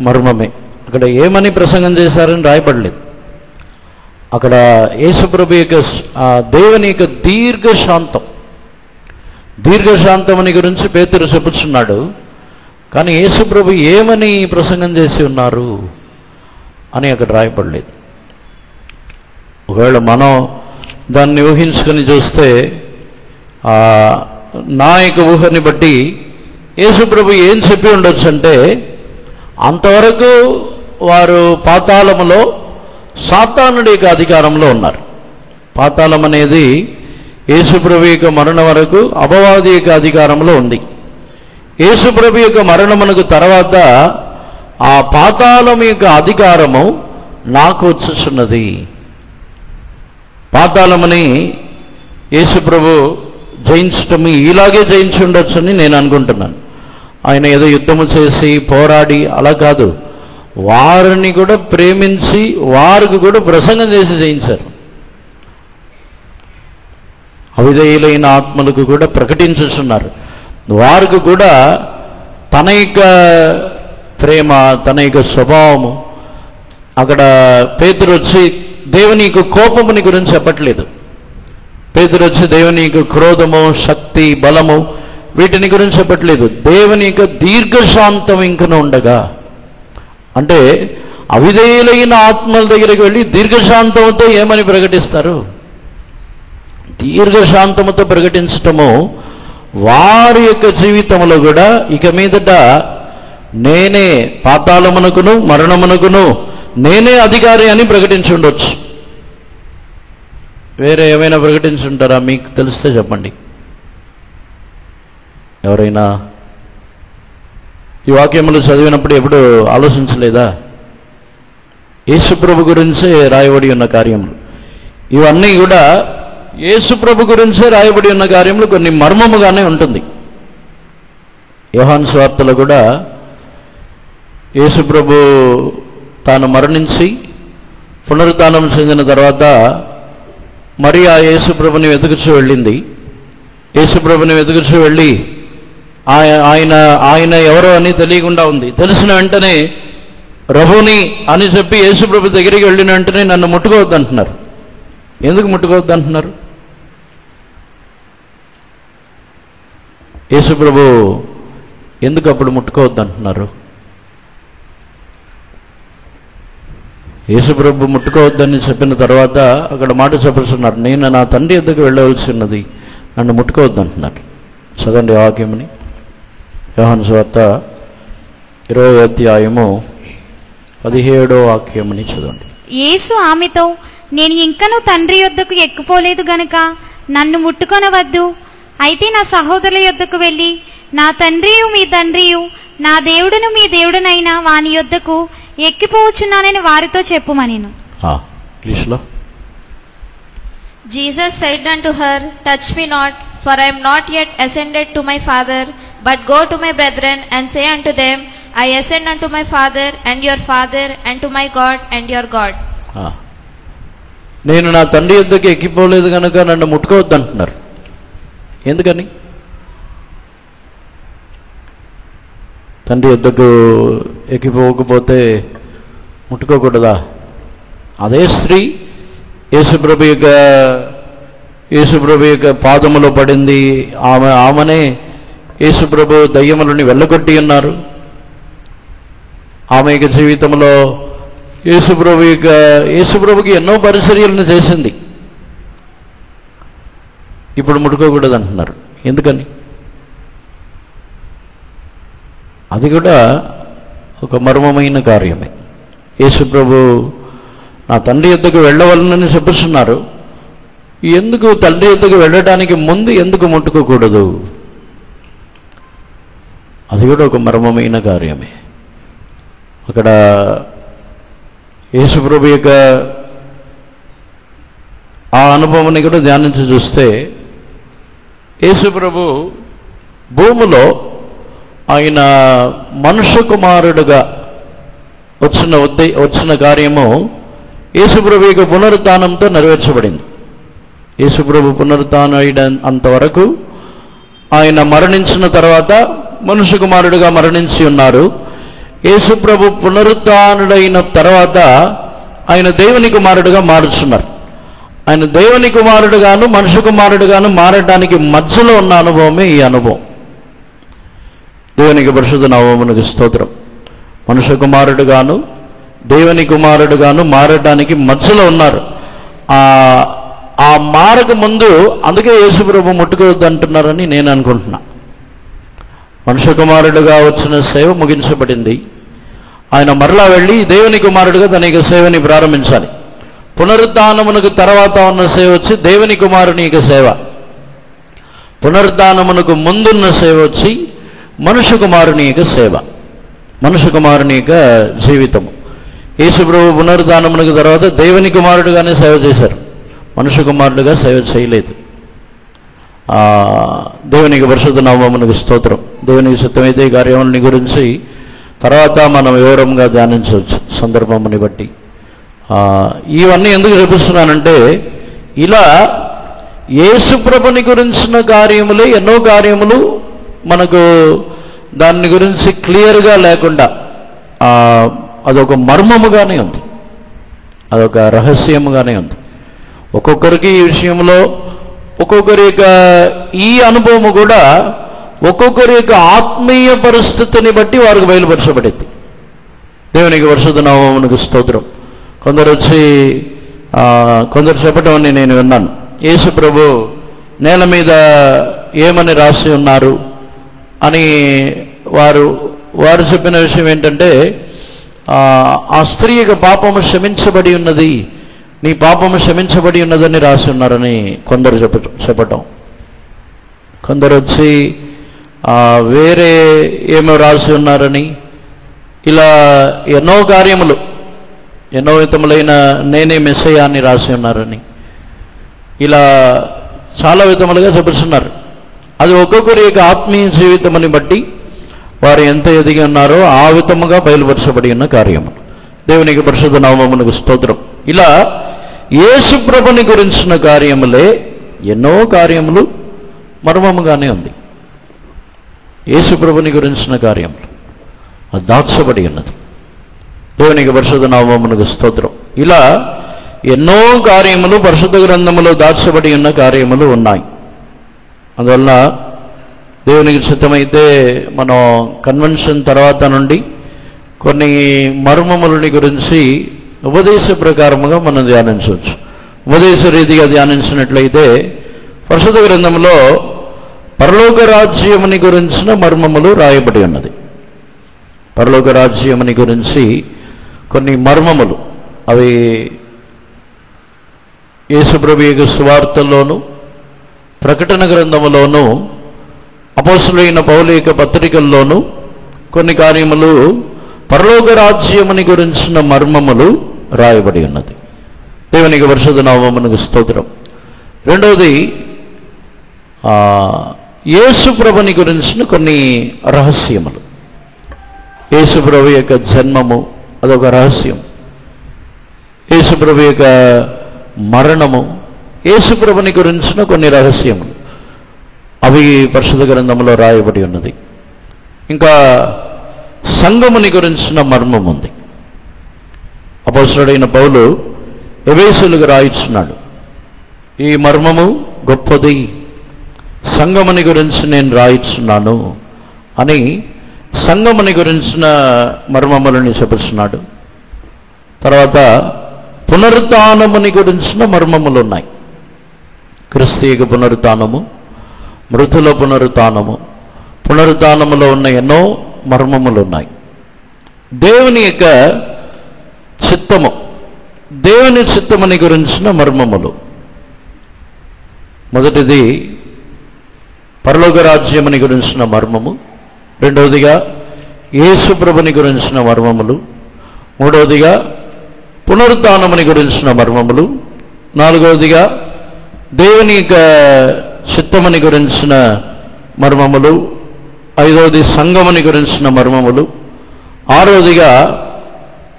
మర్మమే. అక్కడ ఏమని ప్రసంగం చేశారని రాయబడలేదు. అక్కడ యేసుప్రభు యొక్క దేవుని యొక్క దీర్ఘశాంతం అని గురించి పేతురు చెప్పుచున్నాడు. కానీ యేసుప్రభు ఏమని ప్రసంగం చేసి ఉన్నారు అని అక్కడ రాయబడలేదు. ఒకవేళ మనం దాన్ని ఊహించుకొని చూస్తే నా యొక్క ఊహని బట్టి యేసుప్రభు ఏం చెప్పి ఉండొచ్చు అంటే, అంతవరకు వారు పాతాళములో సాతానుడి యొక్క అధికారంలో ఉన్నారు. పాతాళం అనేది యేసుప్రభు యొక్క మరణం వరకు అపవాది యొక్క అధికారంలో ఉంది. యేసుప్రభు యొక్క మరణమునకు తర్వాత ఆ పాతాళం యొక్క అధికారము నాకు వచ్చుచున్నది. పాతాళమని యేసుప్రభు జయించటం ఇలాగే జయించి ఉండొచ్చని నేను అనుకుంటున్నాను. ఆయన ఏదో యుద్ధము చేసి పోరాడి అలా కాదు, వారిని కూడా ప్రేమించి వారికి కూడా ప్రసంగం చేసి జయించారు. అవిధేయులైన ఆత్మలకు కూడా ప్రకటించుతున్నారు. వారికి కూడా తన యొక్క ప్రేమ, తన యొక్క స్వభావము. అక్కడ పేతురు వచ్చి దేవుని యొక్క కోపముని గురించి చెప్పట్లేదు. పేతురు వచ్చి దేవుని యొక్క క్రోధము, శక్తి, బలము వీటిని గురించి చెప్పట్లేదు. దేవుని యొక్క దీర్ఘశాంతం ఇంకను ఉండగా, అంటే అవిధేయులైన ఆత్మల దగ్గరికి వెళ్ళి దీర్ఘశాంతంతో ఏమని ప్రకటిస్తారు? దీర్ఘశాంతముతో ప్రకటించటము వారి యొక్క జీవితంలో కూడా ఇక మీదట నేనే పాతాళమునకును మరణమునకును నేనే అధికారి అని ప్రకటించి ఉండొచ్చు. వేరే ఏమైనా ప్రకటించుంటారా? మీకు తెలిస్తే చెప్పండి. ఎవరైనా ఈ వాక్యములు చదివినప్పుడు ఎప్పుడు ఆలోచించలేదా? యేసుప్రభు గురించే రాయబడి ఉన్న కార్యములు ఇవన్నీ కూడా యేసుప్రభు గురించే రాయబడి ఉన్న కార్యములు. కొన్ని మర్మముగానే ఉంటుంది. యోహాను సువార్తలో కూడా యేసుప్రభు తాను మరణించి పునరుత్థానం చెందిన తర్వాత మరియా యేసుప్రభుని వెతుకుచూ వెళ్ళింది. యేసుప్రభుని వెతుకుచూ వెళ్ళి ఆయన ఎవరో అని తెలియకుండా ఉంది. తెలిసిన వెంటనే రబూని అని చెప్పి యేసుప్రభు దగ్గరికి వెళ్ళిన వెంటనే నన్ను ముట్టుకోవద్దు అంటున్నారు. ఎందుకు ముట్టుకోవద్దు అంటున్నారు? యేసుప్రభు ఎందుకు అప్పుడు ముట్టుకోవద్దు అంటున్నారు? యేసుప్రభు ముట్టుకోవద్దని చెప్పిన తర్వాత అక్కడ మాట చెప్పలుస్తున్నారు, నేను నా తండ్రి వద్దకు వెళ్ళవలసి ఉన్నది, నన్ను ముట్టుకోవద్దు అంటున్నారు. చదవండి వాక్యముని. యోహాను సువార్త 20వ అధ్యాయము 17వ వాక్యముని చదవండి. యేసు ఆమెతో, నేను ఇంకనూ తండ్రి యొద్దకు ఎక్కిపోలేదు గనుక నన్ను ముట్టుకొనవద్దు. అయితే నా సహోదరుల యొద్దకు వెళ్ళి నా తండ్రియు మీ తండ్రియు నా దేవుడును మీ దేవుడునైన వాని యొద్దకు ఎక్కిపోవచ్చున్నానని వారితో చెప్పుమనెను. ఇంగ్లీష్లో. Jesus said unto her, touch me not, for I am not yet ascended to my Father, but go to my brethren and say unto them, I ascend unto my Father and your Father, and to my God and your God. నేను నా తండ్రి యొద్దకు ఎక్కిపోలేదు కనుక నన్ను ముట్టుకోవద్దు అంటున్నారు. ఎందుకని? తండ్రి యొద్దకు ఎక్కిపోకపోతే ముట్టుకోకూడదా? అదే స్త్రీ యేసుప్రభు యొక్క పాదములో పడింది. ఆమెనే యేసు ప్రభు దయ్యములని వెళ్ళగొట్టి ఉన్నారు. ఆమె యొక్క జీవితంలో యేసు ప్రభుకి ఎన్నో పరిచర్యలను చేసింది. ఇప్పుడు ముట్టుకోకూడదు అంటున్నారు. ఎందుకని? అది కూడా ఒక మర్మమైన కార్యమే. యేసు ప్రభు నా తండ్రి యొద్దకు వెళ్ళవలనని చెప్పుతున్నారు. ఎందుకు తండ్రి యొద్దకు వెళ్ళడానికి ముందు ఎందుకు ముట్టుకోకూడదు? అది కూడా ఒక మర్మమైన కార్యమే. అక్కడ యేసు ప్రభు యొక్క ఆ అనుభవాన్ని కూడా ధ్యానించి చూస్తే, యేసు ప్రభు భూమిలో ఆయన మనుష్య కుమారుడుగా వచ్చిన కార్యము యేసు ప్రభు యొక్క పునరుత్థానంతో నెరవేర్చబడింది. యేసు ప్రభు పునరుత్థానం అంతవరకు ఆయన మరణించిన తర్వాత మనుష్య కుమారుడుగా మరణించి ఉన్నారు. యేసు ప్రభు పునరుత్థానుడైన తర్వాత ఆయన దేవుని కుమారుడుగా మారుచున్నారు. ఆయన దేవుని కుమారుడుగాను మనుష్య కుమారుడుగాను మారడానికి మధ్యలో ఉన్న అనుభవమే ఈ అనుభవం. దేవునికి పరిశుద్ధ నామమునకు స్తోత్రం. మనుష్య కుమారుడుగాను దేవుని కుమారుడుగాను మారడానికి మధ్యలో ఉన్నారు. ఆ మారక ముందు అందుకే యేసు ప్రభు ముట్టుకోవద్దు అంటున్నారని నేను అనుకుంటున్నా. మనుష్య కుమారుడుగా వచ్చిన సేవ ముగించబడింది. ఆయన మరలా వెళ్ళి దేవుని కుమారుడుగా తన యొక్క సేవని ప్రారంభించాలి. పునరుత్థానమునకు తర్వాత ఉన్న సేవ వచ్చి దేవుని కుమారుని యొక్క సేవ. పునరుత్థానమునకు ముందున్న సేవ వచ్చి మనుష్య కుమారుని యొక్క సేవ, మనుష్య కుమారుని యొక్క జీవితము. యేసు ప్రభు పునరుత్థానమునకు తర్వాత దేవుని కుమారుడుగానే సేవ చేశారు, మనుష్య కుమారుడుగా సేవ చేయలేదు. దేవునికి పరిశుద్ధ నామమునకు స్తోత్రం. దేవునికి చిత్తమైతే ఈ కార్యములని గురించి తర్వాత మనం వివరంగా ధ్యానించవచ్చు సందర్భముని బట్టి. ఇవన్నీ ఎందుకు చూపిస్తున్నానంటే, ఇలా యేసు ప్రభుని గురించిన కార్యములే ఎన్నో కార్యములు మనకు దాని గురించి క్లియర్గా లేకుండా అదొక మర్మముగానే ఉంది, అదొక రహస్యముగానే ఉంది. ఒక్కొక్కరికి ఈ విషయంలో ఒక్కొక్కరి యొక్క ఈ అనుభవము కూడా ఒక్కొక్కరి యొక్క ఆత్మీయ పరిస్థితిని బట్టి వారికి బయలుపరచబడింది. దేవునికి పరిశుద్ధ నామమునకు స్తోత్రం. కొందరు చెప్పటం అని నేను విన్నాను. యేసు ప్రభు నేల మీద ఏమని రాసి ఉన్నారు అని వారు చెప్పిన విషయం ఏంటంటే, ఆ స్త్రీ యొక్క పాపము క్షమించబడి ఉన్నది, నీ పాపము క్షమించబడి ఉన్నదని రాసి ఉన్నారని కొందరు చెప్పటం. కొందరు వచ్చి వేరే ఏమో రాసి ఉన్నారని, ఇలా ఎన్నో కార్యములు, ఎన్నో విధములైన నేనే మెస్సయ్యా అని రాసి ఉన్నారని, ఇలా చాలా విధములుగా చెబుతున్నారు. అది ఒక్కొక్కరి యొక్క ఆత్మీయ జీవితముని బట్టి వారు ఎంత ఎదిగి ఉన్నారో ఆ విధముగా బయలుపరచబడి ఉన్న కార్యములు. దేవునికి పరిశుద్ధ నామమునకు స్తోత్రం. ఇలా యేసు ప్రభుని గురించిన కార్యములే ఎన్నో కార్యములు మర్మముగానే ఉంది. యేసు ప్రభుని గురించిన కార్యములు అది దాచబడి ఉన్నది. దేవునికి పరిశుద్ధ నామమునకు స్తోత్రం. ఇలా ఎన్నో కార్యములు పరిశుద్ధ గ్రంథములో దాచబడి ఉన్న కార్యములు ఉన్నాయి. అందువల్ల దేవునికి చిత్తమైతే మనం కన్వెన్షన్ తర్వాత నుండి కొన్ని మర్మములని గురించి ఉపదేశ ప్రకారముగా మనం ధ్యానించవచ్చు. ఉపదేశ రీతిగా ధ్యానించినట్లయితే పరిశుద్ధ గ్రంథంలో పరలోక రాజ్యముని గురించిన మర్మములు రాయబడి ఉన్నది. పరలోక రాజ్యముని గురించి కొన్ని మర్మములు, అవి యేసు ప్రభు యొక్క సువార్తల్లోను ప్రకటన గ్రంథములోను అపోస్తలుడైన పౌలు యొక్క పత్రికల్లోనూ కొన్ని కార్యములు పరలోక రాజ్యముని గురించిన మర్మములు రాయబడి ఉన్నది. దేవునికి పరిశుద్ధ నామమునకు స్తోత్రం. రెండవది యేసు ప్రభుని గురించిన కొన్ని రహస్యములు. యేసు ప్రభు యొక్క జన్మము అదొక రహస్యం. యేసు ప్రభు యొక్క మరణము, యేసు ప్రభుని గురించిన కొన్ని రహస్యములు, అవి పరిశుద్ధ గ్రంథంలో రాయబడి ఉన్నది. ఇంకా సంఘముని గురించిన మర్మం ఉంది. అపోస్తలుడైన పౌలు ఎఫెసీయులకు రాయిస్తున్నాడు, ఈ మర్మము గొప్పది, సంగముని గురించి నేను రాయిస్తున్నాను అని సంగముని గురించిన మర్మములని చెప్పుచున్నాడు. తర్వాత పునరుత్థానముని గురించిన మర్మములు ఉన్నాయి. క్రిస్తీయ పునరుత్థానము, మృతుల పునరుత్థానము, పునరుత్థానములో ఉన్న ఎన్నో మర్మములు ఉన్నాయి. దేవుని యొక్క చిత్తము, దేవుని చిత్తముని గురించిన మర్మములు. మొదటిది పరలోక రాజ్యముని గురించిన మర్మము, రెండవదిగా యేసు ప్రభుని గురించిన మర్మములు, మూడవదిగా పునరుత్థానముని గురించిన మర్మములు, నాలుగవదిగా దేవుని యొక్క చిత్తముని గురించిన మర్మములు, ఐదవది సంఘముని గురించిన మర్మములు, ఆరవదిగా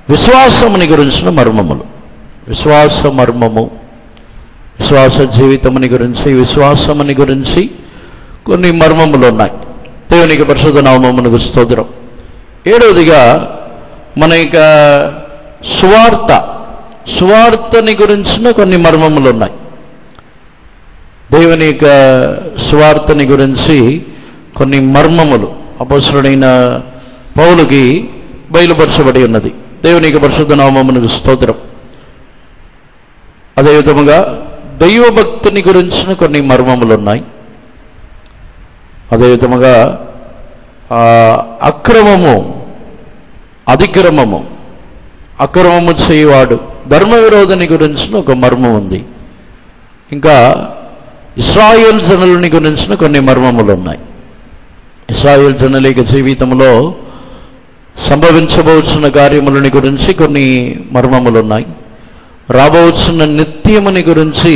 విశ్వాసముని గురించిన మర్మములు. విశ్వాస మర్మము, విశ్వాస జీవితముని గురించి, విశ్వాసముని గురించి కొన్ని మర్మములు ఉన్నాయి. దేవునికి పరిశుద్ధ నామమునకు స్తోత్రం. ఏడవదిగా మన యొక్క సువార్తని గురించిన కొన్ని మర్మములు ఉన్నాయి. దేవుని యొక్క సువార్తని గురించి కొన్ని మర్మములు అపొస్తలుడైన పౌలుకి బయలుపరచబడి ఉన్నది. దేవునికి పరిశుద్ధ నామమునకు స్తోత్రం. అదేవిధముగా దైవభక్తిని గురించిన కొన్ని మర్మములు ఉన్నాయి. అదేవిధముగా అక్రమము, అతిక్రమము, అక్రమము చేయవాడు, ధర్మ విరోధని గురించిన ఒక మర్మం ఉంది. ఇంకా ఇశ్రాయేల్ జనులని గురించిన కొన్ని మర్మములు ఉన్నాయి. ఇశ్రాయేల్ జనుల యొక్క జీవితంలో సంభవించబోతున్న కార్యములని గురించి కొన్ని మర్మములు ఉన్నాయి. రాబోతున్న నిత్యముని గురించి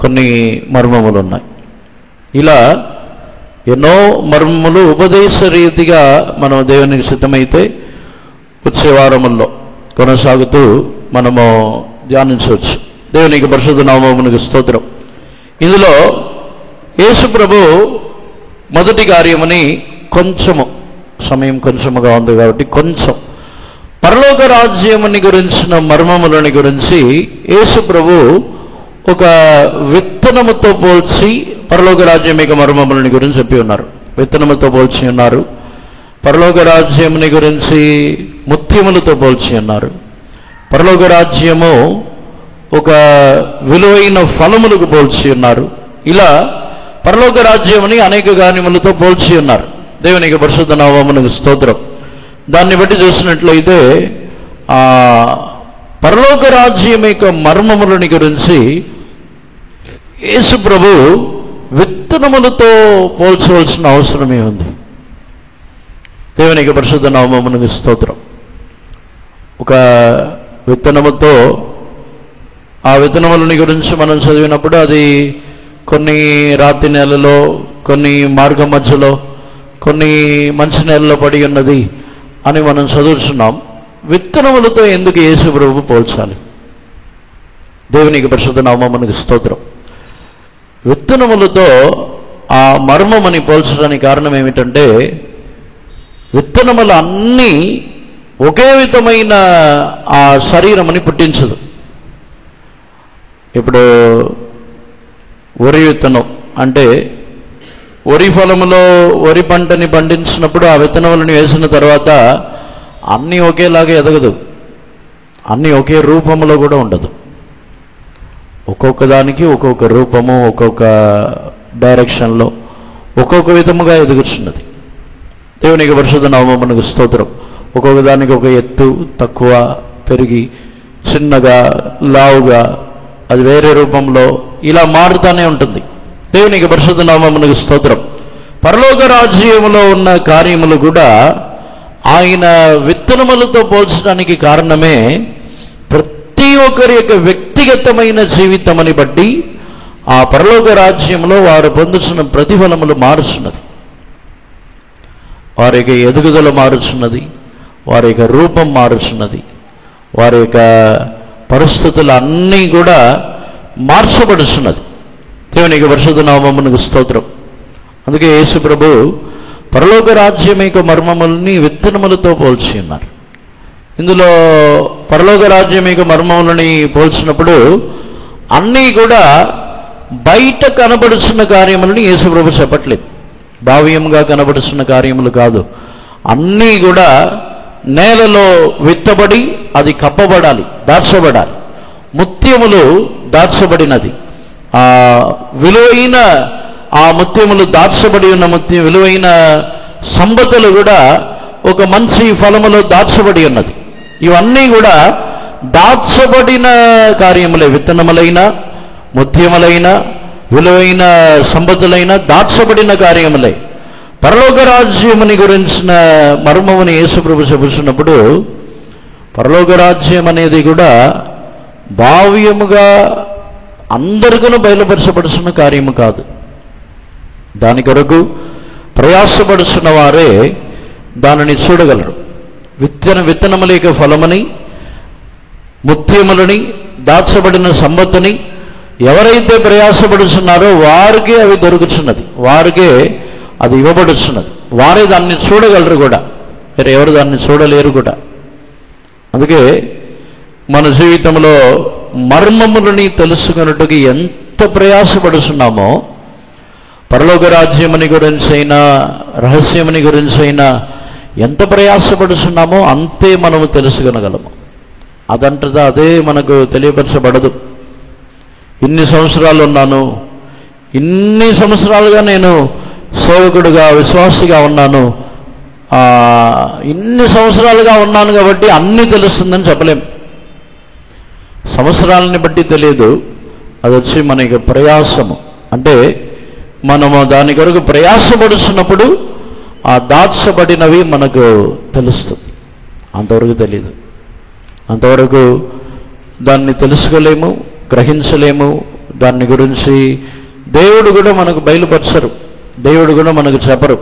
కొన్ని మర్మములు ఉన్నాయి. ఇలా ఎన్నో మర్మములు ఉపదేశ రీతిగా మనం దేవునికి సిద్ధమైతే వచ్చే వారముల్లో కొనసాగుతూ మనము ధ్యానించవచ్చు. దేవునికి పరిశుద్ధ నామమునకు స్తోత్రం. ఇందులో యేసు ప్రభు మొదటి కార్యమని కొంచెము సమయం కొంచెముగా ఉంది కాబట్టి కొంచెం పరలోక రాజ్యముని గురించిన మర్మములని గురించి యేసు ప్రభు ఒక విత్తనముతో పోల్చి పరలోక రాజ్యం యొక్క మర్మములని గురించి చెప్పి ఉన్నారు. విత్తనముతో పోల్చి ఉన్నారు. పరలోక రాజ్యముని గురించి ముత్యములతో పోల్చి ఉన్నారు. పరలోక రాజ్యము ఒక విలువైన ఫలములకు పోల్చి ఉన్నారు. ఇలా పరలోక రాజ్యముని అనేక కార్యములతో పోల్చి ఉన్నారు. దేవునికి పరిశుద్ధ నామమునకు స్తోత్రం. దాన్ని బట్టి చూసినట్లయితే పరలోక రాజ్యం యొక్క మర్మములని గురించి యేసు ప్రభు విత్తనములతో పోల్చవలసిన అవసరమే ఉంది. దేవునికి పరిశుద్ధ నామమునకు స్తోత్రం. ఒక విత్తనముతో ఆ విత్తనములని గురించి మనం చదివినప్పుడు అది కొన్ని రాతి నేలలో, కొన్ని మార్గ మధ్యలో, కొన్ని మంచి నేలలో పడి ఉన్నది అని మనం చదువుతున్నాం. విత్తనములతో ఎందుకు యేసు ప్రభు పోల్చాలి? దేవునికి పరిశుద్ధ నామమునకు స్తోత్రం. విత్తనములతో ఆ మర్మమని పోల్చడానికి కారణం ఏమిటంటే విత్తనములు అన్నీ ఒకే విధమైన ఆ శరీరమని పుట్టించదు. ఇప్పుడు వరి విత్తనం అంటే వరి పొలములో వరి పంటని పండించినప్పుడు ఆ విత్తనములను వేసిన తర్వాత అన్నీ ఒకేలాగా ఎదగదు, అన్నీ ఒకే రూపంలో కూడా ఉండదు. ఒక్కొక్క దానికి ఒక్కొక్క రూపము, ఒక్కొక్క డైరెక్షన్లో ఒక్కొక్క విధముగా ఎదుగుతున్నది. దేవునికి పరిశుద్ధ నామమునకు స్తోత్రం. ఒక్కొక్క దానికి ఒక ఎత్తు, తక్కువ, పెరిగి, చిన్నగా, లావుగా, అది వేరే రూపంలో ఇలా మారుతూనే ఉంటుంది. దేవునికి పరిశుద్ధ నామమునకు స్తోత్రం. పరలోక రాజ్యములో ఉన్న కార్యములు కూడా ఆయన విత్తనములతో పోల్చడానికి కారణమే ప్రతి ఒక్కరి యొక్క వ్యక్తిగతమైన జీవితమని బట్టి ఆ పరలోక రాజ్యంలో వారు పొందుతున్న ప్రతిఫలములు మారుచున్నది. వారి యొక్క ఎదుగుదల మారుచున్నది, వారి యొక్క రూపం మారుచున్నది, వారి యొక్క పరిస్థితులు అన్నీ కూడా మార్చబడుచున్నది. దేవునికి పరిశుద్ధ నామమునకు స్తోత్రం. అందుకే యేసు ప్రభు పరలోక రాజ్యం యొక్క మర్మములని విత్తనములతో పోల్చి ఉన్నారు. ఇందులో పరలోక రాజ్యం యొక్క మర్మములని పోల్చినప్పుడు అన్నీ కూడా బయట కనబడుతున్న కార్యములను యేసుప్రభు చెప్పట్లేదు. భావ్యంగా కనబడుతున్న కార్యములు కాదు, అన్నీ కూడా నేలలో విత్తబడి అది కప్పబడాలి, దాచబడాలి. ముత్యములు దాచబడినది, విలువైన ఆ ముత్యములు దాచబడి ఉన్న విలువైన సంపదలు కూడా ఒక మంచి ఫలములో దాచబడి ఉన్నది. ఇవన్నీ కూడా దాచబడిన కార్యములే. విత్తనములైన, ముత్యములైన, విలువైన సంపదలైన దాచబడిన కార్యములే. పరలోక రాజ్యముని గురించిన మర్మముని యేసుప్రభు చెబుతున్నప్పుడు, పరలోక రాజ్యం అనేది కూడా భావ్యముగా అందరికీ బయలుపరచబడుతున్న కార్యము కాదు. దాని కొరకు ప్రయాసపడుతున్న వారే దానిని చూడగలరు. విత్తనముల యొక్క ఫలముని, ముత్యములని, దాచబడిన సంపత్తుని ఎవరైతే ప్రయాసపడుతున్నారో వారికే అవి దొరుకుతున్నది, వారికే అది ఇవ్వబడుతున్నది. వారే దాన్ని చూడగలరు కూడా, వేరే ఎవరు దాన్ని చూడలేరు కూడా. అందుకే మన జీవితంలో మర్మములని తెలుసుకున్నట్టుగా ఎంత ప్రయాసపడుతున్నామో, పరలోక రాజ్యముని గురించైనా రహస్యముని గురించైనా ఎంత ప్రయాసపడుతున్నామో అంతే మనము తెలుసుకొనగలము. అదంటదా అదే మనకు తెలియపరచబడదు. ఇన్ని సంవత్సరాలు ఉన్నాను, ఇన్ని సంవత్సరాలుగా నేను సేవకుడుగా, విశ్వాసిగా ఉన్నాను, ఇన్ని సంవత్సరాలుగా ఉన్నాను కాబట్టి అన్నీ తెలుస్తుందని చెప్పలేం. సంవత్సరాలని బట్టి తెలియదు, అది వచ్చి మనకి ప్రయాసము. అంటే మనము దాని కొరకు ప్రయాసపడుతున్నప్పుడు ఆ దాచబడినవి మనకు తెలుస్తుంది. అంతవరకు తెలియదు, అంతవరకు దాన్ని తెలుసుకోలేము, గ్రహించలేము. దాన్ని గురించి దేవుడు కూడా మనకు బయలుపరచరు, దేవుడు కూడా మనకు చెప్పరు.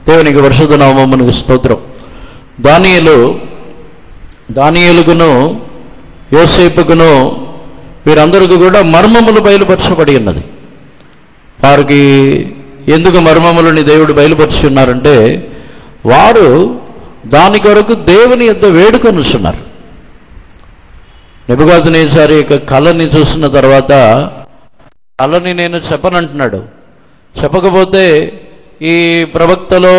దేవునికి పరిశుద్ధ నామమునకు స్తోత్రం. దానియేలుకును యోసేపుకును వీరందరికీ కూడా మర్మములు బయలుపరచబడి ఉన్నది. వారికి ఎందుకు మర్మములని దేవుడు బయలుపరిచి ఉన్నారంటే, వారు దాని కొరకు దేవుని యొద్ద వేడుకొనుచున్నారు. నెబుకద్నెజరు యొక్క కళని చూసిన తర్వాత, కళని నేను చెప్పనంటున్నాడు. చెప్పకపోతే ఈ ప్రవక్తలో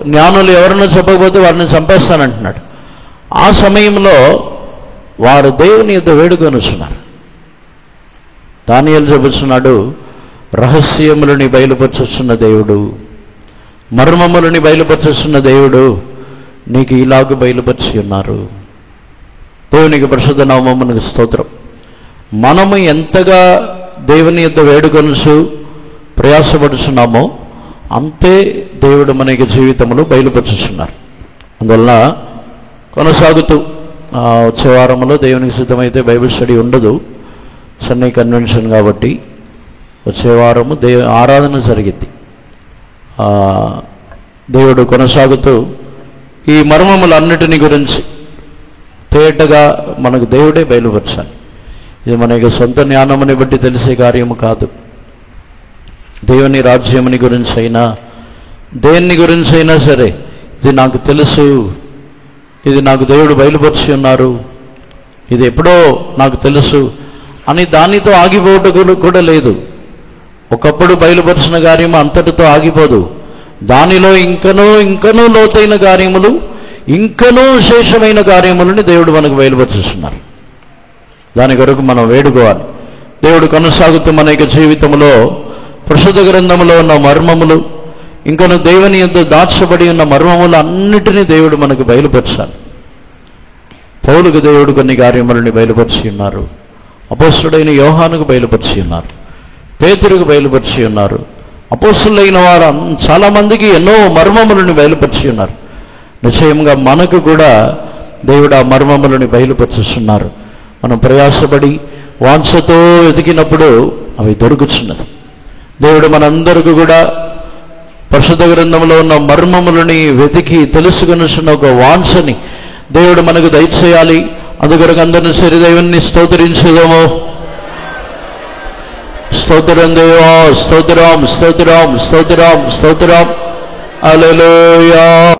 జ్ఞానులు ఎవరన్నా చెప్పకపోతే వారిని చంపేస్తానంటున్నాడు. ఆ సమయంలో వారు దేవుని యొద్ద వేడుకొనుచున్నారు. దానియేలు చెబుతున్నాడు, రహస్యములని బయలుపరచుచున్న దేవుడు, మర్మములని బయలుపరచుచున్న దేవుడు నీకు ఇలాగ బయలుపరిచి ఉన్నారు. దేవునికి పరిశుద్ధ నామమునకు స్తోత్రం. మనము ఎంతగా దేవుని యొద్ద వేడుకొనుచు ప్రయాసపడుచున్నామో అంతే దేవుడు మనకి జీవితంలో బయలుపరుచుతున్నారు. అందువల్ల కొనసాగుతూ వచ్చే వారంలో దేవునికి సిద్ధమైతే బైబిల్ స్టడీ ఉండదు, చెన్నై కన్వెన్షన్ కాబట్టి వచ్చే వారము ఆరాధన జరిగింది. దేవుడు కొనసాగుతూ ఈ మర్మములన్నిటిని గురించి తేటగా మనకు దేవుడే బయలుపరచాలి. ఇది మన యొక్క సొంత జ్ఞానముని బట్టి తెలిసే కార్యము కాదు. దేవుని రాజ్యముని గురించి అయినా, దేన్ని గురించి అయినా సరే, ఇది నాకు తెలుసు, ఇది నాకు దేవుడు బయలుపరిచి ఉన్నారు, ఇది ఎప్పుడో నాకు తెలుసు అని దానితో ఆగిపోవటం కూడా లేదు. ఒకప్పుడు బయలుపరిచిన కార్యము అంతటితో ఆగిపోదు. దానిలో ఇంకనూ లోతైన కార్యములు, ఇంకనూ విశేషమైన కార్యములని దేవుడు మనకు బయలుపరుస్తున్నారు. దాని కొరకు మనం వేడుకోవాలి. దేవుడు కొనసాగుతూ మన యొక్క జీవితంలో పరిశుద్ధ గ్రంథంలో ఉన్న మర్మములు, ఇంకను దేవుని యొద్ద దాచబడి ఉన్న మర్మములు అన్నిటినీ దేవుడు మనకు బయలుపరచాలి. పౌలుకు దేవుడు కొన్ని కార్యములని బయలుపరిచి ఉన్నారు, అపోస్తుడైన యోహానుకు బయలుపరిచి ఉన్నారు, పేతురుకు బయలుపరిచి ఉన్నారు, అపోస్తులైన వారు చాలామందికి ఎన్నో మర్మములను బయలుపరిచి ఉన్నారు. నిశ్చయంగా మనకు కూడా దేవుడు ఆ మర్మములను బయలుపరుస్తున్నారు. మనం ప్రయాసపడి వాంఛతో వెతికినప్పుడు అవి దొరుకుతున్నది. దేవుడు మనందరికీ కూడా పరిశుద్ధ గ్రంథంలో ఉన్న మర్మములని వెతికి తెలుసుకొనుచున్న ఒక వాంఛని దేవుడు మనకు దయచేయాలి. అందుకొరకు అందరిని శరీదేవుని స్తోత్రించుదాము. స్తోత్రం దేవా, స్తోత్రం స్తోత్రం స్తోత్రం స్తోత్రం. హల్లెలూయా.